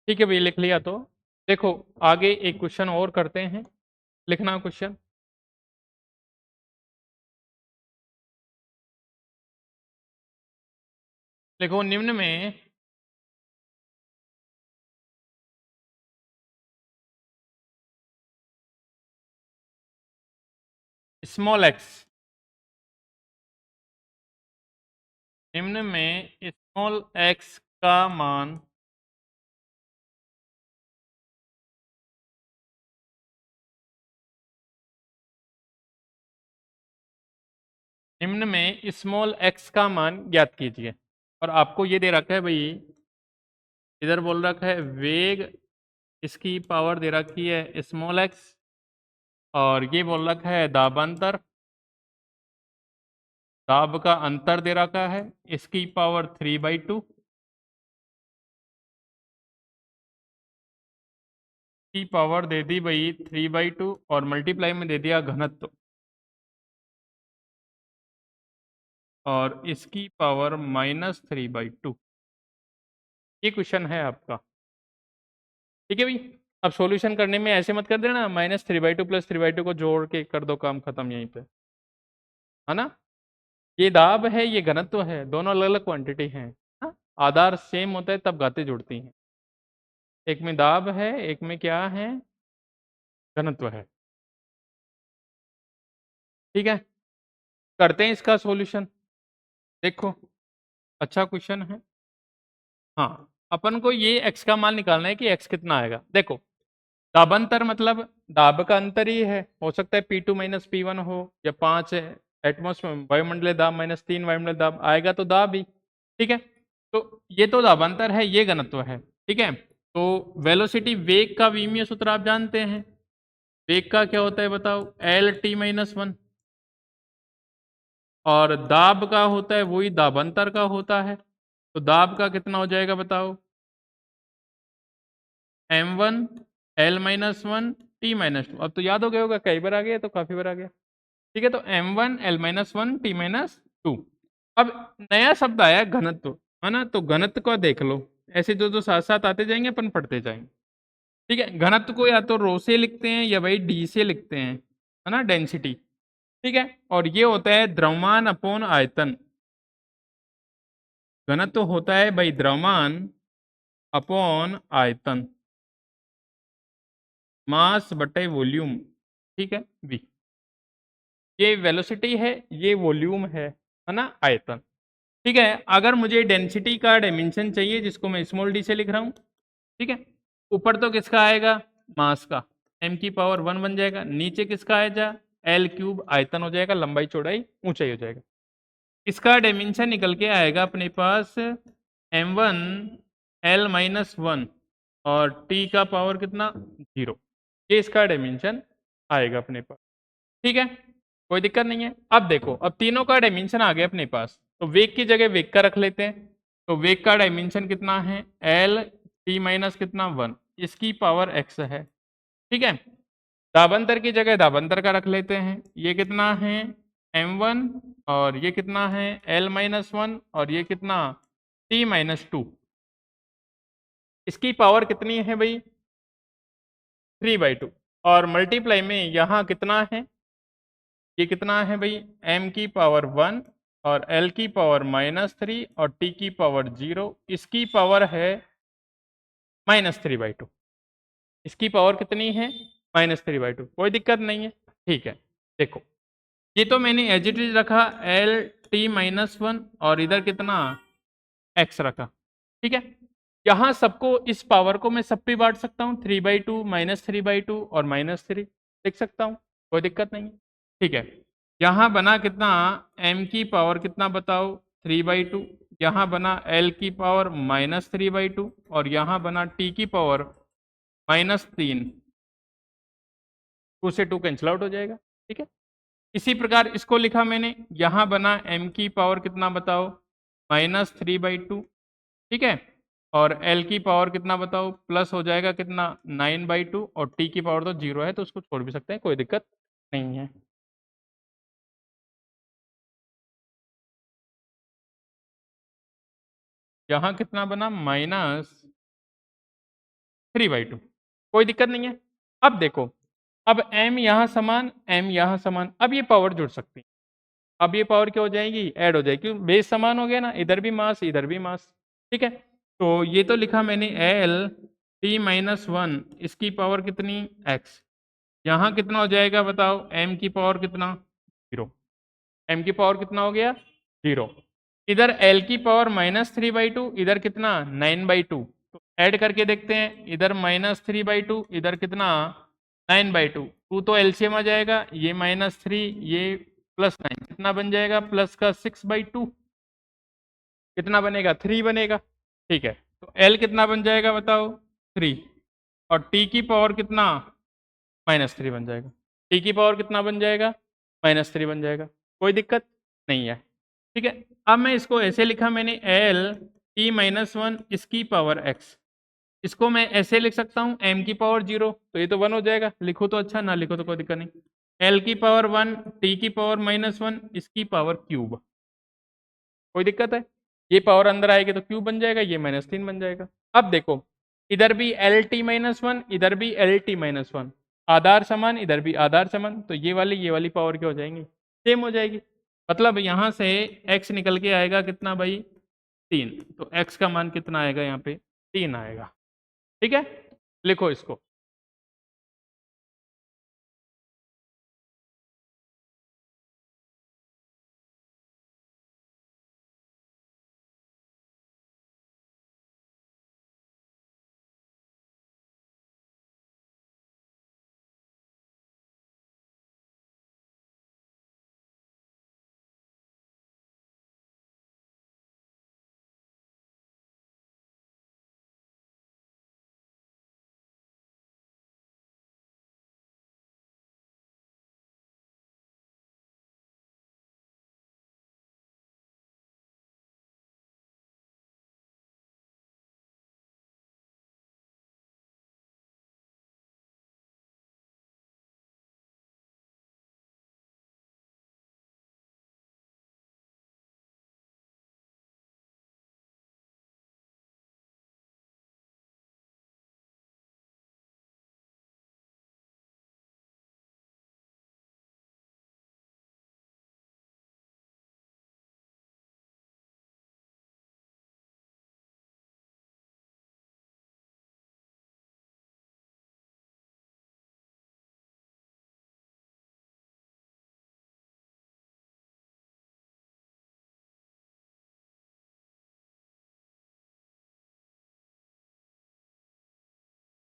ठीक है भैया, लिख लिया तो देखो आगे एक क्वेश्चन और करते हैं, लिखना क्वेश्चन। देखो निम्न में स्मॉल एक्स, निम्न में स्मॉल एक्स का मान निम्न में स्मॉल एक्स का मान ज्ञात कीजिए। और आपको ये दे रखा है भाई, इधर बोल रखा है वेग, इसकी पावर दे रखी है स्मॉल एक्स, और ये बोल रखा है दाबांतर, दाब का अंतर दे रखा है, इसकी पावर 3/2, की पावर दे दी भाई 3/2 और मल्टीप्लाई में दे दिया घनत्व, और इसकी पावर -3/2। ये क्वेश्चन है आपका, ठीक है भाई। अब सॉल्यूशन करने में ऐसे मत कर देना, -3/2 + 3/2 को जोड़ के कर दो काम खत्म यहीं पे, है ना। ये दाब है, ये घनत्व है, दोनों अलग अलग क्वांटिटी हैं। हाँ? आधार सेम होता है तब घातें जुड़ती हैं, एक में दाब है, एक में क्या है, घनत्व है। ठीक है, करते हैं इसका सॉल्यूशन। देखो अच्छा क्वेश्चन है। हाँ, अपन को ये एक्स का मान निकालना है कि एक्स कितना आएगा। देखो दाबांतर मतलब दाब का अंतर ही है, हो सकता है P2 - P1 हो, या 5 एटमॉस्फेयर वायुमंडलीय दाब -3 वायुमंडलीय दाब आएगा तो दाब ही। ठीक है, तो ये तो दाबांतर है, ये घनत्व है। ठीक है, तो वेलोसिटी वेग का विमीय सूत्र आप जानते हैं, वेग का क्या होता है बताओ, L t - 1, और दाब का होता है वही दाबांतर का होता है, तो दाब का कितना हो जाएगा बताओ, m1 L - 1 t - 2। अब तो याद हो गया होगा, कई बार आ गया तो काफी बार आ गया। ठीक है, तो m1 L - 1 t - 2। अब नया शब्द आया घनत्व, है ना, तो घनत्व को देख लो, ऐसे जो जो साथ साथ आते जाएंगे अपन पढ़ते जाएंगे। ठीक है, घनत्व को या तो रो से लिखते हैं या भाई डी से लिखते हैं, है ना, डेंसिटी। ठीक है, और ये होता है द्रव्यमान अपॉन आयतन। घनत्व होता है भाई द्रव्यमान अपॉन आयतन, मास बटे वॉल्यूम। ठीक है, वी, ये वेलोसिटी है, ये वॉल्यूम है ना, आयतन। ठीक है, अगर मुझे डेंसिटी का डायमेंशन चाहिए जिसको मैं स्मॉल डी से लिख रहा हूँ, ठीक है, ऊपर तो किसका आएगा, मास का, m⁻1 बन जाएगा, नीचे किसका आएगा, L³ आयतन हो जाएगा, लंबाई चौड़ाई ऊंचाई हो जाएगा। इसका डायमेंशन निकल के आएगा अपने पास m1 L - 1 और t का पावर कितना, 0। ये इसका डायमेंशन आएगा अपने पास। ठीक है, कोई दिक्कत नहीं है। अब देखो, अब तीनों का डायमेंशन आ गया अपने पास, तो वेग की जगह वेग का रख लेते हैं। तो वेग का डायमेंशन कितना है, L t - कितना 1, इसकी पावर x है। ठीक है, दाबांतर की जगह दाबांतर का रख लेते हैं, ये कितना है m1, और ये कितना है L - 1, और ये कितना t - 2। इसकी पावर कितनी है भाई, 3/2, और मल्टीप्लाई में यहाँ कितना है, ये कितना है भाई, m की पावर 1 और l की पावर -3 और t की पावर 0, इसकी पावर है -3/2। इसकी पावर कितनी है, -3/2, कोई दिक्कत नहीं है। ठीक है, देखो ये तो मैंने एज इट इज रखा L t - 1, और इधर कितना x रखा। ठीक है, यहाँ सबको, इस पावर को मैं सब पे बांट सकता हूँ, 3/2 -3/2 और -3 लिख सकता हूँ, कोई दिक्कत नहीं है। ठीक है, यहाँ बना कितना, m की पावर कितना बताओ, 3/2, यहाँ बना l की पावर -3/2, और यहाँ बना t की पावर -3। 2 से 2 कैंसिल आउट हो जाएगा। ठीक है, इसी प्रकार इसको लिखा मैंने, यहाँ बना m की पावर कितना बताओ, -3/2। ठीक है, और l की पावर कितना बताओ, प्लस हो जाएगा कितना, 9/2, और t की पावर तो 0 है तो उसको छोड़ भी सकते हैं, कोई दिक्कत नहीं है। यहाँ कितना बना, 3/2, कोई दिक्कत नहीं है। अब देखो, अब m यहाँ समान, m यहाँ समान, अब ये पावर जुड़ सकती है। अब ये पावर क्या हो जाएगी, ऐड हो जाएगी, क्यों, बेस समान हो गया ना, इधर भी मास इधर भी मास। ठीक है, तो ये तो लिखा मैंने एल टी माइनस वन, इसकी पावर कितनी, x। यहाँ कितना हो जाएगा बताओ, m की पावर कितना, 0। m की पावर कितना हो गया, 0। इधर l की पावर -3/2, इधर कितना, 9/2। तो ऐड करके देखते हैं, इधर -3/2, इधर कितना, 9/2। 2 तो एलसीएम आ जाएगा, ये -3, ये +9, कितना बन जाएगा, प्लस का 6/2, कितना बनेगा, 3 बनेगा। ठीक है, तो l कितना बन जाएगा बताओ, 3, और t की पावर कितना, -3 बन जाएगा। t की पावर कितना बन जाएगा, -3 बन जाएगा, कोई दिक्कत नहीं है। ठीक है, अब मैं इसको ऐसे लिखा मैंने, एल टी माइनस वन, इसकी पावर x। इसको मैं ऐसे लिख सकता हूँ, m की पावर 0, तो ये तो 1 हो जाएगा, लिखो तो अच्छा, ना लिखो तो कोई दिक्कत नहीं। l की पावर 1, t की पावर -1, इसकी पावर क्यूब, कोई दिक्कत है, ये पावर अंदर आएगी तो क्यूब बन जाएगा, ये -3 बन जाएगा। अब देखो, इधर भी एल टी माइनस वन, इधर भी एल टी माइनस वन, आधार समान, इधर भी आधार समान, तो ये वाली पावर क्या हो जाएंगी, सेम हो जाएगी। मतलब यहाँ से x निकल के आएगा कितना भाई, 3, तो x का मान कितना आएगा यहाँ पे, 3 आएगा। ठीक है, लिखो इसको।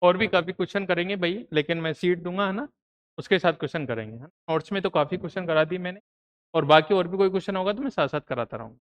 और भी काफी क्वेश्चन करेंगे भाई, लेकिन मैं सीट दूंगा है ना, उसके साथ क्वेश्चन करेंगे, है नोट्स में तो काफी क्वेश्चन करा दी मैंने, और बाकी और भी कोई क्वेश्चन होगा तो मैं साथ साथ कराता रहूँगा।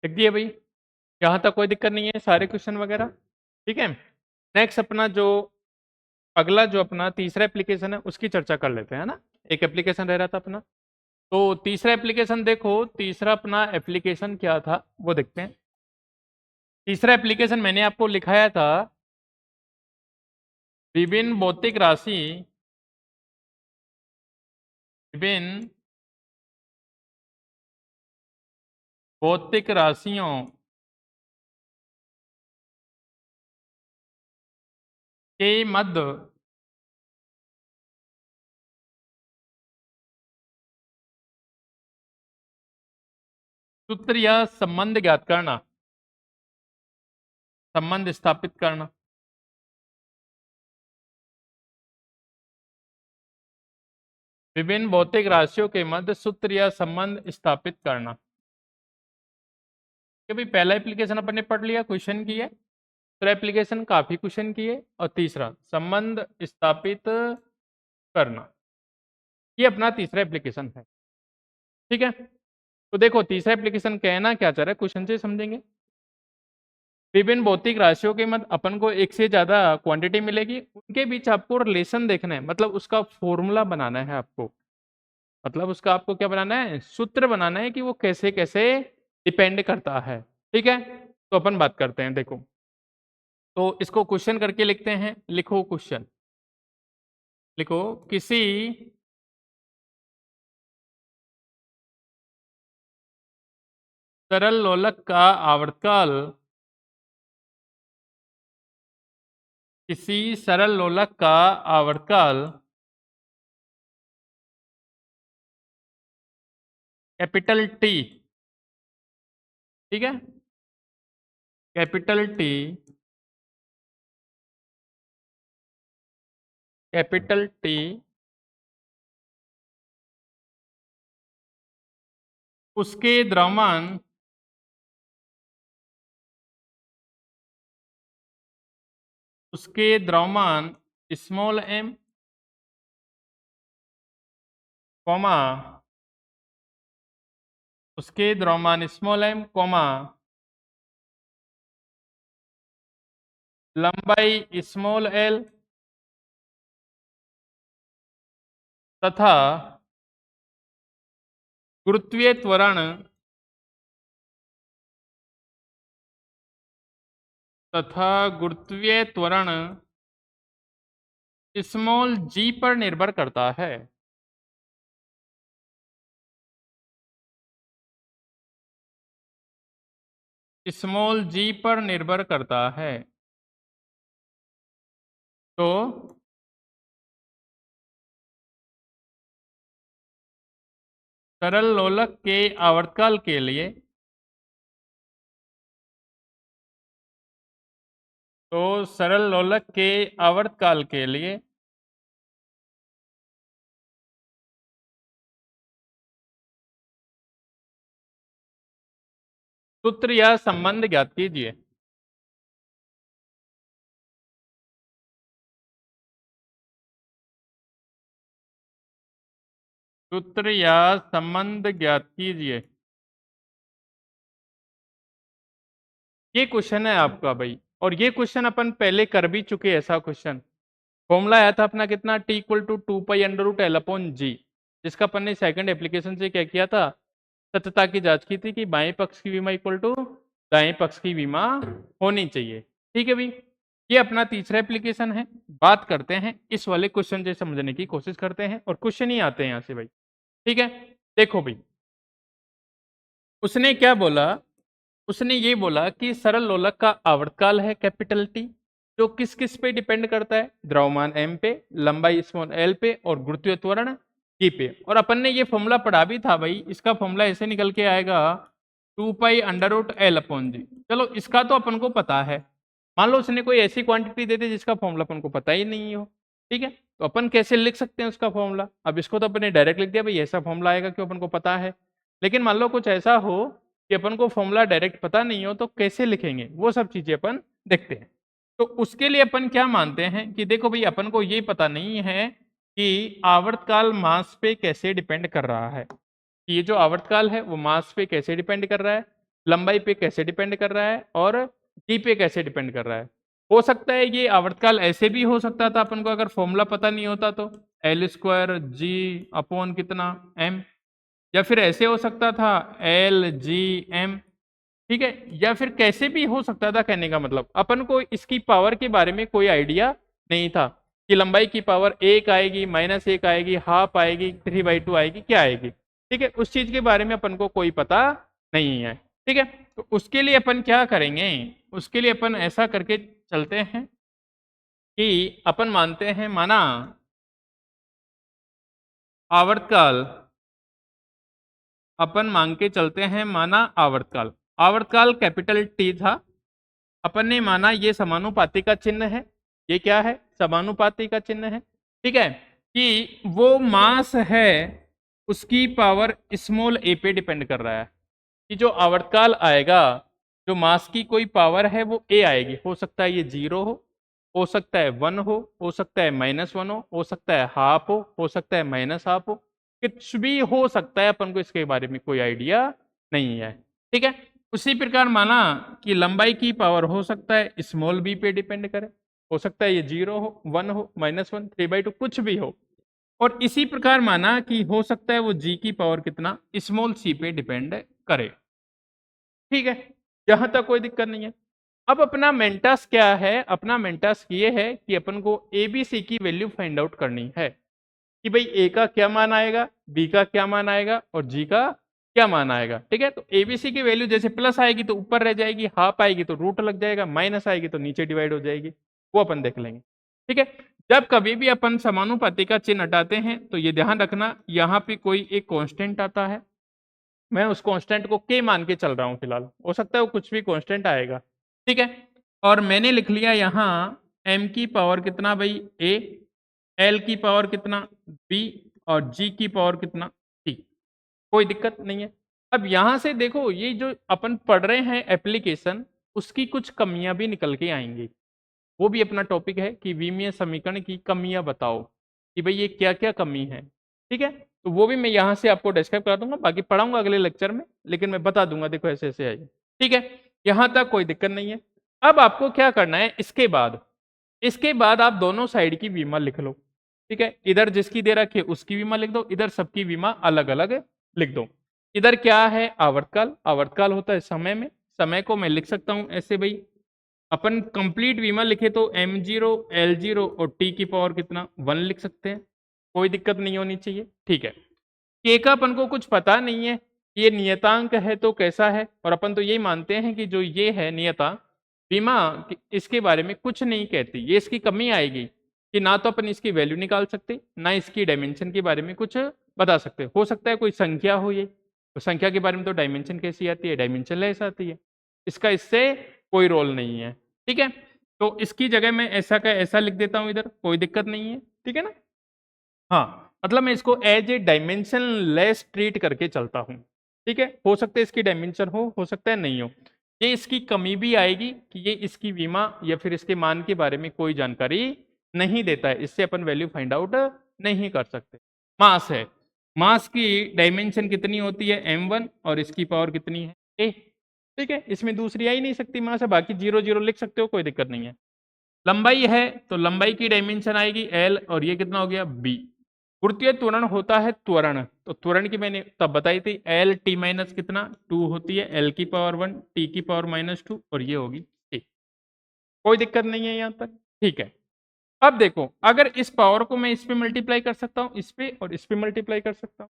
लिख दिए भाई, यहाँ तक कोई दिक्कत नहीं है, सारे क्वेश्चन वगैरह। ठीक है, नेक्स्ट अपना जो अगला जो अपना तीसरा एप्लीकेशन है उसकी चर्चा कर लेते हैं, है ना। एक एप्लीकेशन रह रहा था अपना, तो तीसरा एप्लीकेशन देखो, तीसरा अपना एप्लीकेशन क्या था वो देखते हैं। तीसरा एप्लीकेशन मैंने आपको लिखाया था, विभिन्न भौतिक राशि, विभिन्न भौतिक राशियों के मध्य सूत्र या संबंध ज्ञात करना, संबंध स्थापित करना। विभिन्न भौतिक राशियों के मध्य सूत्र या संबंध स्थापित करना। कि भाई पहला एप्लीकेशन अपन ने पढ़ लिया, क्वेश्चन की है। दूसरा एप्लीकेशन काफी क्वेश्चन की है, और तीसरा संबंध स्थापित करना, ये अपना तीसरा एप्लीकेशन है। ठीक है, तो देखो तीसरा एप्लीकेशन कहना क्या चाह रहा है, क्वेश्चन से समझेंगे। विभिन्न भौतिक राशियों के मध्य अपन को एक से ज्यादा क्वांटिटी मिलेगी, उनके बीच आपको रिलेशन देखना है, मतलब उसका फॉर्मूला बनाना है आपको। मतलब उसका आपको क्या बनाना है, सूत्र बनाना है कि वो कैसे कैसे डिपेंड करता है। ठीक है, तो अपन बात करते हैं। देखो, तो इसको क्वेश्चन करके लिखते हैं। लिखो क्वेश्चन, लिखो किसी सरल लोलक का आवर्तकाल, किसी सरल लोलक का आवर्तकाल कैपिटल टी, ठीक है, कैपिटल टी, कैपिटल टी उसके द्रव्यमान, उसके द्रव्यमान स्मॉल एम, कॉमा उसके द्रव्यमान स्मॉल एम, कॉमा लंबाई स्मॉल एल, तथा गुरुत्वीय त्वरण, तथा गुरुत्वीय त्वरण स्मॉल जी पर निर्भर करता है। स्मॉल जी पर निर्भर करता है। तो सरल लोलक के आवर्तकाल के लिए, तो सरल लोलक के आवर्तकाल के लिए सूत्र या संबंध ज्ञात कीजिए। सूत्र या संबंध ज्ञात कीजिए। ये क्वेश्चन है आपका भाई, और ये क्वेश्चन अपन पहले कर भी चुके। ऐसा क्वेश्चन फॉर्मूला आया था अपना कितना, t equal to 2 pi under root l upon g, जिसका अपन ने सेकंड एप्लीकेशन से क्या किया था, सत्यता की जांच की थी कि बाएं पक्ष की विमा इक्वल टू दाएं पक्ष की विमा होनी चाहिए। ठीक है भाई, ये अपना तीसरा एप्लीकेशन है। बात करते हैं इस वाले क्वेश्चन से, समझने की कोशिश करते हैं, और क्वेश्चन ही आते हैं यहाँ से भाई। ठीक है, देखो भाई, उसने क्या बोला, उसने ये बोला कि सरल लोलक का आवर्तकाल है कैपिटल टी, जो किस किस पे डिपेंड करता है, द्रव्यमान एम पे, लंबाई स्मॉल एल पे, और गुरुत्वीय त्वरण जी पे। और अपन ने ये फॉर्मूला पढ़ा भी था भाई, इसका फॉर्मूला ऐसे निकल के आएगा 2 pi under root l upon g. चलो इसका तो अपन को पता है। मान लो उसने कोई ऐसी क्वांटिटी दे दी जिसका फॉर्मूला अपन को पता ही नहीं हो, ठीक है, तो अपन कैसे लिख सकते हैं उसका फॉर्मूला। अब इसको तो अपन ने डायरेक्ट लिख दिया भाई, ऐसा फॉर्मूला आएगा क्यों, अपन को पता है। लेकिन मान लो कुछ ऐसा हो कि अपन को फॉर्मूला डायरेक्ट पता नहीं हो, तो कैसे लिखेंगे, वो सब चीजें अपन देखते हैं। तो उसके लिए अपन क्या मानते हैं कि देखो भाई, अपन को ये पता नहीं है कि आवर्तकाल मास पे कैसे डिपेंड कर रहा है। ये जो आवर्तकाल है वो मास पे कैसे डिपेंड कर रहा है, लंबाई पे कैसे डिपेंड कर रहा है, और जी पे कैसे डिपेंड कर रहा है। हो सकता है ये आवर्तकाल ऐसे भी हो सकता था अपन को, अगर फॉर्मूला पता नहीं होता तो, एल स्क्वायर जी अपॉन कितना एम, या फिर ऐसे हो सकता था एल जी एम। ठीक है, या फिर कैसे भी हो सकता था। कहने का मतलब अपन को इसकी पावर के बारे में कोई आइडिया नहीं था कि लंबाई की पावर 1 आएगी, -1 आएगी, हाफ आएगी, 3/2 आएगी, क्या आएगी। ठीक है, उस चीज के बारे में अपन को कोई पता नहीं है। ठीक है, तो उसके लिए अपन क्या करेंगे, उसके लिए अपन ऐसा करके चलते हैं कि अपन मानते हैं, माना आवर्तकाल, अपन मांग के चलते हैं, माना आवर्तकाल, आवर्तकाल कैपिटल टी था, अपन ने माना ये समानुपाती का चिन्ह है, ये क्या है, समानुपाती का चिन्ह है, ठीक है, कि वो मास है उसकी पावर स्मॉल ए पे डिपेंड कर रहा है, कि जो आवर्तकाल आएगा, जो मास की कोई पावर है वो ए आएगी, हो सकता है ये 0 हो सकता है 1 हो सकता है -1 हो सकता है हाफ हो सकता है -हाफ हो, कुछ भी हो सकता है, अपन को इसके बारे में कोई आइडिया नहीं है, ठीक है। उसी प्रकार माना कि लंबाई की पावर हो सकता है स्मॉल बी पे डिपेंड करे, हो सकता है ये 0 हो 1 हो -1 3/2 कुछ भी हो, और इसी प्रकार माना कि हो सकता है वो जी की पावर कितना स्मॉल सी पे डिपेंड करे, ठीक है, यहां तक कोई दिक्कत नहीं है। अब अपना मेंटस क्या है, अपना मेंटस ये है कि अपन को ए बी सी की वैल्यू फाइंड आउट करनी है, कि भाई ए का क्या मान आएगा, बी का क्या मान आएगा और जी का क्या मान आएगा, ठीक है। तो एबीसी की वैल्यू जैसे प्लस आएगी तो ऊपर रह जाएगी, हाफ आएगी तो रूट लग जाएगा, माइनस आएगी तो नीचे डिवाइड हो जाएगी, वो अपन देख लेंगे, ठीक है। जब कभी भी अपन समानुपाती का चिन्ह हटाते हैं तो ये ध्यान रखना, यहाँ पे कोई एक कांस्टेंट आता है, मैं उस कांस्टेंट को के मान के चल रहा हूँ फिलहाल, हो सकता है वो कुछ भी कांस्टेंट आएगा, ठीक है। और मैंने लिख लिया यहाँ m की पावर कितना भाई a, l की पावर कितना b और g की पावर कितना c, कोई दिक्कत नहीं है। अब यहाँ से देखो ये जो अपन पढ़ रहे हैं एप्लीकेशन, उसकी कुछ कमियां भी निकल के आएंगी, वो भी अपना टॉपिक है कि विमीय समीकरण की कमियां बताओ, कि भाई ये क्या क्या कमी है, ठीक है। तो वो भी मैं यहाँ से आपको डिस्क्राइब करा दूंगा, बाकी पढ़ाऊंगा अगले लेक्चर में, लेकिन मैं बता दूंगा देखो ऐसे ऐसे आइए, ठीक है, यहाँ तक कोई दिक्कत नहीं है। अब आपको क्या करना है, इसके बाद आप दोनों साइड की बीमा लिख लो, ठीक है, इधर जिसकी दे रखी है उसकी बीमा लिख दो, इधर सबकी बीमा अलग अलग लिख दो। इधर क्या है, आवर्तकाल, आवर्तकाल होता है समय में, समय को मैं लिख सकता हूं ऐसे भाई, अपन कंप्लीट बीमा लिखे तो m0 l0 और t की पावर कितना 1 लिख सकते हैं, कोई दिक्कत नहीं होनी चाहिए, ठीक है। k का अपन को कुछ पता नहीं है, ये नियतांक है तो कैसा है, और अपन तो यही मानते हैं कि जो ये है नियता बीमा, इसके बारे में कुछ नहीं कहती, ये इसकी कमी आएगी कि ना तो अपन इसकी वैल्यू निकाल सकते, ना इसकी डायमेंशन के बारे में कुछ बता सकते, हो सकता है कोई संख्या हो, ये तो संख्या के बारे में तो डायमेंशन कैसी आती है, डायमेंशन लेस आती है, इसका इससे कोई रोल नहीं है, ठीक है। तो इसकी जगह मैं ऐसा का ऐसा लिख देता हूं इधर, कोई दिक्कत नहीं है, ठीक है ना। हाँ, मतलब मैं इसको as a dimensionless treat करके चलता हूँ, ठीक है। हो सकता है इसकी डायमेंशन हो सकता है नहीं हो, ये इसकी कमी भी आएगी कि ये इसकी बीमा या फिर इसके मान के बारे में कोई जानकारी नहीं देता है, इससे अपन वैल्यू फाइंड आउट नहीं कर सकते। मास है, मास की डायमेंशन कितनी होती है m1 और इसकी पावर कितनी है a, ठीक है, इसमें दूसरी आ ही नहीं सकती मास है, बाकी 0 0 लिख सकते हो, कोई दिक्कत नहीं है। लंबाई है तो लंबाई की डायमेंशन आएगी l, और ये कितना हो गया b। गुरुत्वीय त्वरण होता है त्वरण, तो त्वरण की मैंने तब बताई थी, एल टी माइनस कितना 2 होती है, एल की पावर 1 टी की पावर -2 और ये होगी टी, कोई दिक्कत नहीं है यहाँ तक, ठीक है। अब देखो अगर इस पावर को मैं इस पे मल्टीप्लाई कर सकता हूँ, इस पे और इस पे मल्टीप्लाई कर सकता हूँ,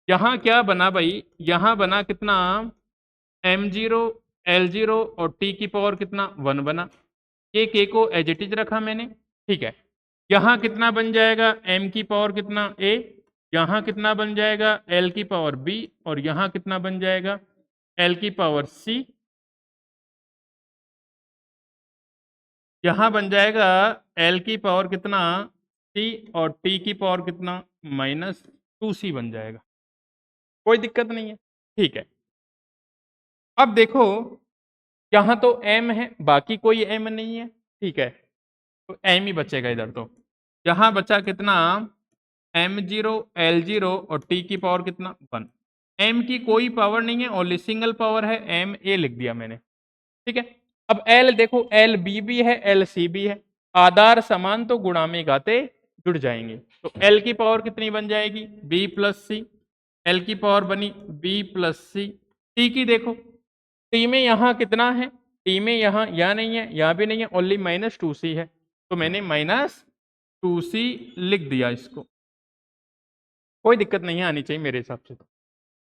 यहाँ क्या बना भाई, यहाँ बना कितना m0 l0 और t की पावर कितना 1 बना, ये k को एज इट इज रखा मैंने, ठीक है। यहाँ कितना बन जाएगा m की पावर कितना a, यहाँ कितना बन जाएगा l की पावर b, और यहाँ कितना बन जाएगा l की पावर c, यहाँ बन जाएगा l की पावर कितना c और t की पावर कितना -2c बन जाएगा, कोई दिक्कत नहीं है, ठीक है। अब देखो यहाँ तो m है, बाकी कोई m नहीं है, ठीक है, तो m ही बचेगा इधर, तो यहाँ बचा कितना m0 l0 और t की पावर कितना 1, m की कोई पावर नहीं है, ओनली सिंगल पावर है, m a लिख दिया मैंने, ठीक है। अब l देखो l b भी है l c भी है, आधार समान तो गुणा में घाते जुड़ जाएंगे, तो l की पावर कितनी बन जाएगी b प्लस सी, l की पावर बनी b प्लस सी, t की देखो t में यहाँ कितना है, t में यहाँ नहीं है, यहाँ भी नहीं है, ओनली -2c है, तो मैंने -2c लिख दिया इसको, कोई दिक्कत नहीं है आनी चाहिए मेरे हिसाब से, तो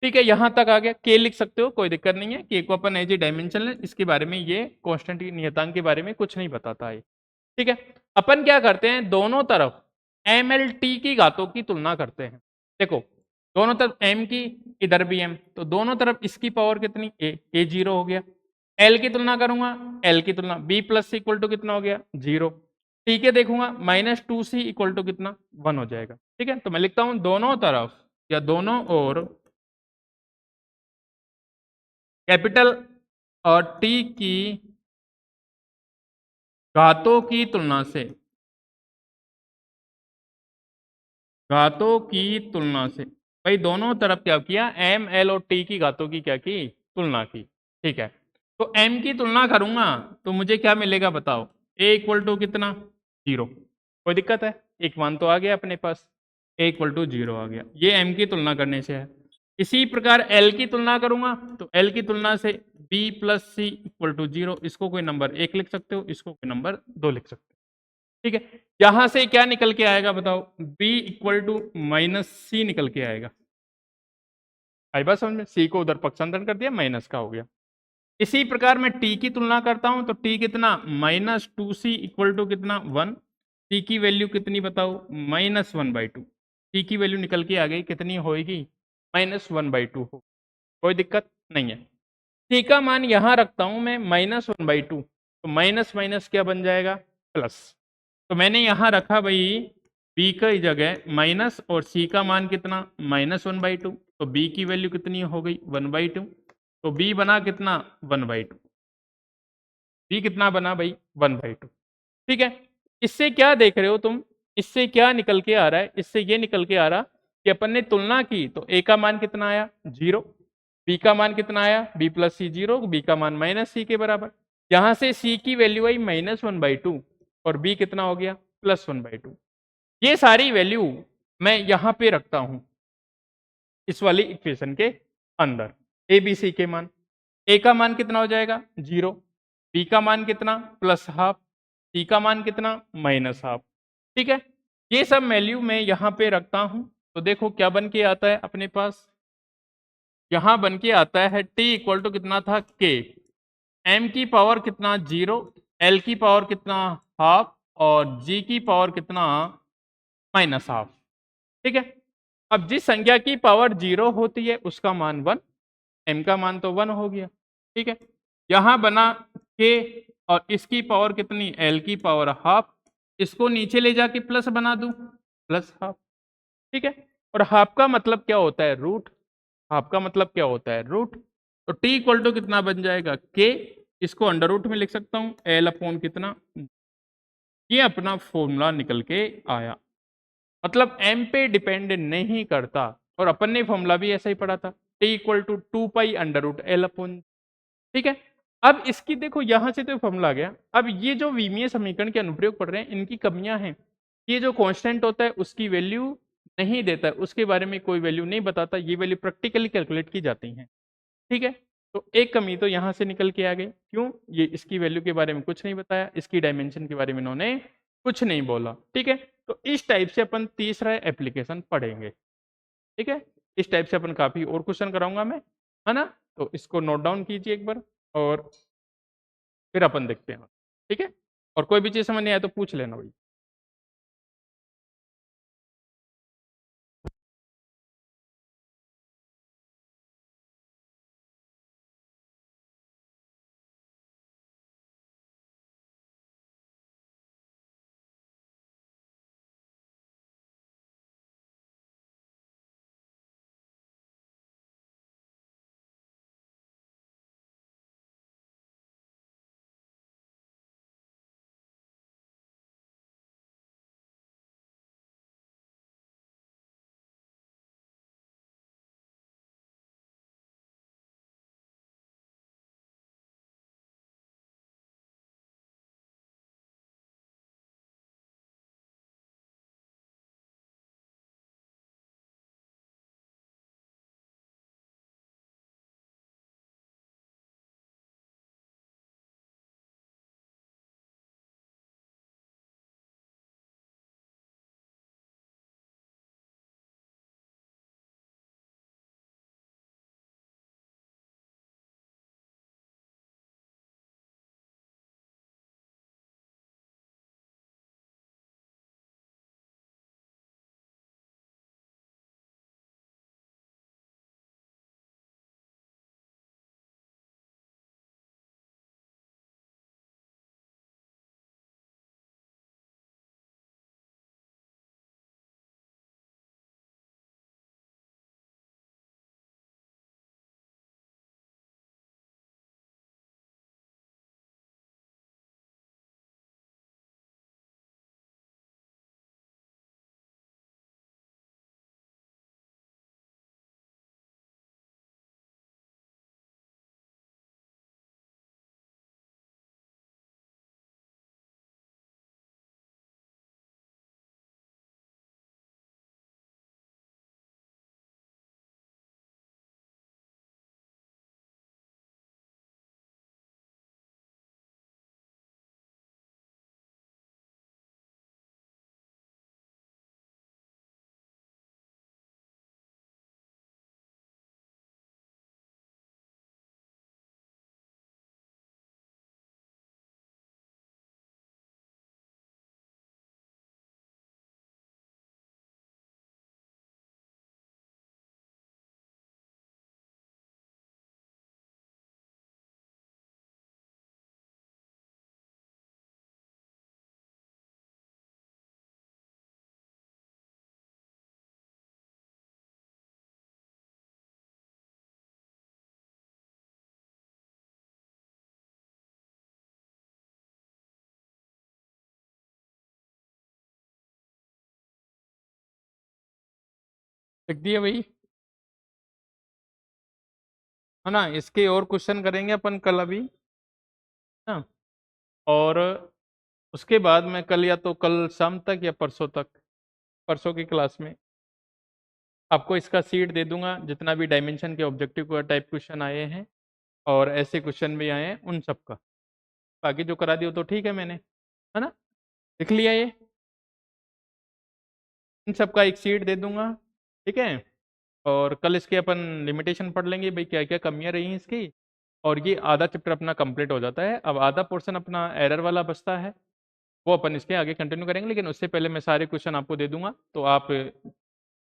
ठीक है, यहाँ तक आ गया। k लिख सकते हो, कोई दिक्कत नहीं है, k को अपन एज ए डायमेंशन ले, इसके बारे में ये कांस्टेंट नियतांक के बारे में कुछ नहीं बताता है, ठीक है। अपन क्या करते हैं, दोनों तरफ mlt की घातों की तुलना करते हैं, देखो दोनों तरफ m की, इधर भी m, तो दोनों तरफ इसकी पावर कितनी, a 0 हो गया। l की तुलना करूंगा, l की तुलना b plus c equal to कितना हो गया, 0। ठीक है, देखूंगा -2c इक्वल टू कितना, 1 हो जाएगा। ठीक है, तो मैं लिखता हूं दोनों तरफ या दोनों ओर कैपिटल और t की घातों की तुलना से, घातों की तुलना से, भाई दोनों तरफ क्या किया, m l और t की घातों की क्या की, तुलना की। ठीक है, तो m की तुलना करूंगा तो मुझे क्या मिलेगा बताओ, a इक्वल टू कितना, 0। कोई दिक्कत है, एक मान तो आ गया अपने पास, a इक्वल टू 0 आ गया, ये m की तुलना करने से है। इसी प्रकार l की तुलना करूंगा तो l की तुलना से b plus c equal to 0, इसको कोई नंबर 1 लिख सकते हो, इसको कोई नंबर 2 लिख सकते हो। ठीक है, यहां से क्या निकल के आएगा बताओ, b इक्वल टू माइनस सी निकल के आएगा। आई बात समझ में, c को उधर पक्षांतरण कर दिया, माइनस का हो गया। इसी प्रकार मैं t की तुलना करता हूं तो t कितना, -2c इक्वल टू कितना, 1। t की वैल्यू कितनी बताओ, -1/2। t की वैल्यू निकल के आ गई, कितनी होगी, -1/2 हो, कोई दिक्कत नहीं है। t का मान यहां रखता हूं मैं -1/2, तो माइनस माइनस क्या बन जाएगा, प्लस। तो मैंने यहां रखा भाई b की जगह माइनस, और c का मान कितना, -1/2, तो b की वैल्यू कितनी हो गई, 1/2। तो b बना कितना, 1/2। b कितना बना भाई, 1/2। ठीक है, इससे क्या देख रहे हो तुम, इससे क्या निकल के आ रहा है, इससे ये निकल के आ रहा कि अपन ने तुलना की तो a का मान कितना आया, 0। b का मान कितना आया, b प्लस सी 0, b का मान -c के बराबर। यहां से c की वैल्यू आई -1/2 और b कितना हो गया, +1/2। ये सारी वैल्यू मैं यहां पे रखता हूं इस वाली इक्वेशन के अंदर, ए बी सी के मान। ए का मान कितना हो जाएगा, 0। बी का मान कितना, +½ सी का मान कितना, -½ ठीक है, ये सब वैल्यू मैं यहाँ पे रखता हूँ। तो देखो क्या बन के आता है अपने पास, यहाँ बन के आता है t इक्वल टू कितना था, k, m की पावर कितना, 0, l की पावर कितना, ½ और g की पावर कितना, -½ ठीक है। अब जिस संख्या की पावर 0 होती है उसका मान 1, m का मान तो 1 हो गया। ठीक है, यहां बना k और इसकी पावर कितनी, l की पावर ½ इसको नीचे ले जाके प्लस बना दूं, +½ ठीक है। और हाफ का मतलब क्या होता है, रूट। हाफ का मतलब क्या होता है, रूट। तो t इक्वल टू कितना बन जाएगा, k, इसको अंडर रूट में लिख सकता हूं, l अपॉन कितना, ये अपना फॉर्मूला निकल के आया। मतलब m पे डिपेंड नहीं करता, और अपन ने फॉर्मूला भी ऐसा ही पढ़ा था, t equal to 2 pi under root l upon. ठीक है, अब इसकी देखो यहां से तो फॉर्मूला आ गया। अब ये जो विमीय समीकरण के अनुप्रयोग पढ़ रहे हैं इनकी कमियां हैं, ये जो कांस्टेंट होता है उसकी वैल्यू नहीं देता है, उसके बारे में कोई वैल्यू नहीं बताता, ये वैल्यू प्रैक्टिकली कैलकुलेट की जाती हैं। ठीक है, तो एक कमी तो यहां से निकल के आ गई, क्यों, ये इसकी वैल्यू के बारे में कुछ नहीं बताया, इसकी डायमेंशन के बारे में इन्होंने कुछ नहीं बोला। ठीक है, तो इस टाइप से अपन तीसरा एप्लीकेशन पढ़ेंगे। ठीक है, इस टाइप से अपन काफी और क्वेश्चन कराऊंगा मैं, है ना। तो इसको नोट डाउन कीजिए एक बार, और फिर अपन देखते हैं। ठीक है, और कोई भी चीज समझ नहीं आया तो पूछ लेना भाई। लिख दिए भाई, है ना। इसके और क्वेश्चन करेंगे अपन कल अभी, ना। और उसके बाद मैं कल या तो कल शाम तक या परसों तक, परसों की क्लास में आपको इसका सीट दे दूंगा, जितना भी डायमेंशन के ऑब्जेक्टिव का टाइप क्वेश्चन आए हैं और ऐसे क्वेश्चन भी आए हैं उन सब का। बाकी जो करा दिया तो ठीक है मैंने, है ना। लिख लिया ये, इन सब का एक सीट दे दूंगा, ठीक है। और कल इसके अपन लिमिटेशन पढ़ लेंगे भाई, क्या क्या कमियां रही हैं इसकी। और ये आधा चैप्टर अपना कंप्लीट हो जाता है। अब आधा पोर्शन अपना एरर वाला बचता है, वो अपन इसके आगे कंटिन्यू करेंगे, लेकिन उससे पहले मैं सारे क्वेश्चन आपको दे दूंगा। तो आप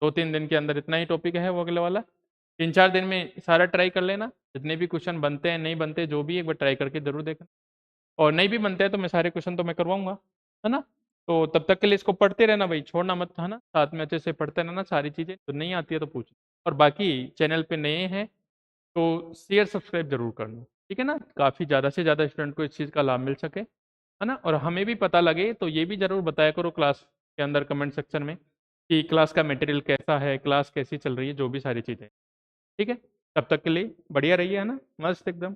2-3 दिन के अंदर, इतना ही टॉपिक है वो अगले वाला, 3-4 दिन में सारा ट्राई कर लेना। जितने भी क्वेश्चन बनते हैं नहीं बनते जो भी, एक बार ट्राई करके जरूर देखना। और नहीं भी बनते हैं तो मैं सारे क्वेश्चन तो मैं करवाऊंगा, है ना। तो तब तक के लिए इसको पढ़ते रहना भाई, छोड़ना मत, है ना। साथ में अच्छे से पढ़ते रहना, सारी चीज़ें तो नहीं आती है तो पूछ। और बाकी चैनल पे नए हैं तो शेयर सब्सक्राइब जरूर करना, ठीक है ना। काफ़ी ज़्यादा से ज़्यादा स्टूडेंट को इस चीज़ का लाभ मिल सके, है ना। और हमें भी पता लगे तो ये भी जरूर बताया करो क्लास के अंदर कमेंट सेक्शन में कि क्लास का मटेरियल कैसा है, क्लास कैसी चल रही है, जो भी सारी चीज़ें, ठीक है। तब तक के लिए बढ़िया रहिए, है ना, मस्त एकदम।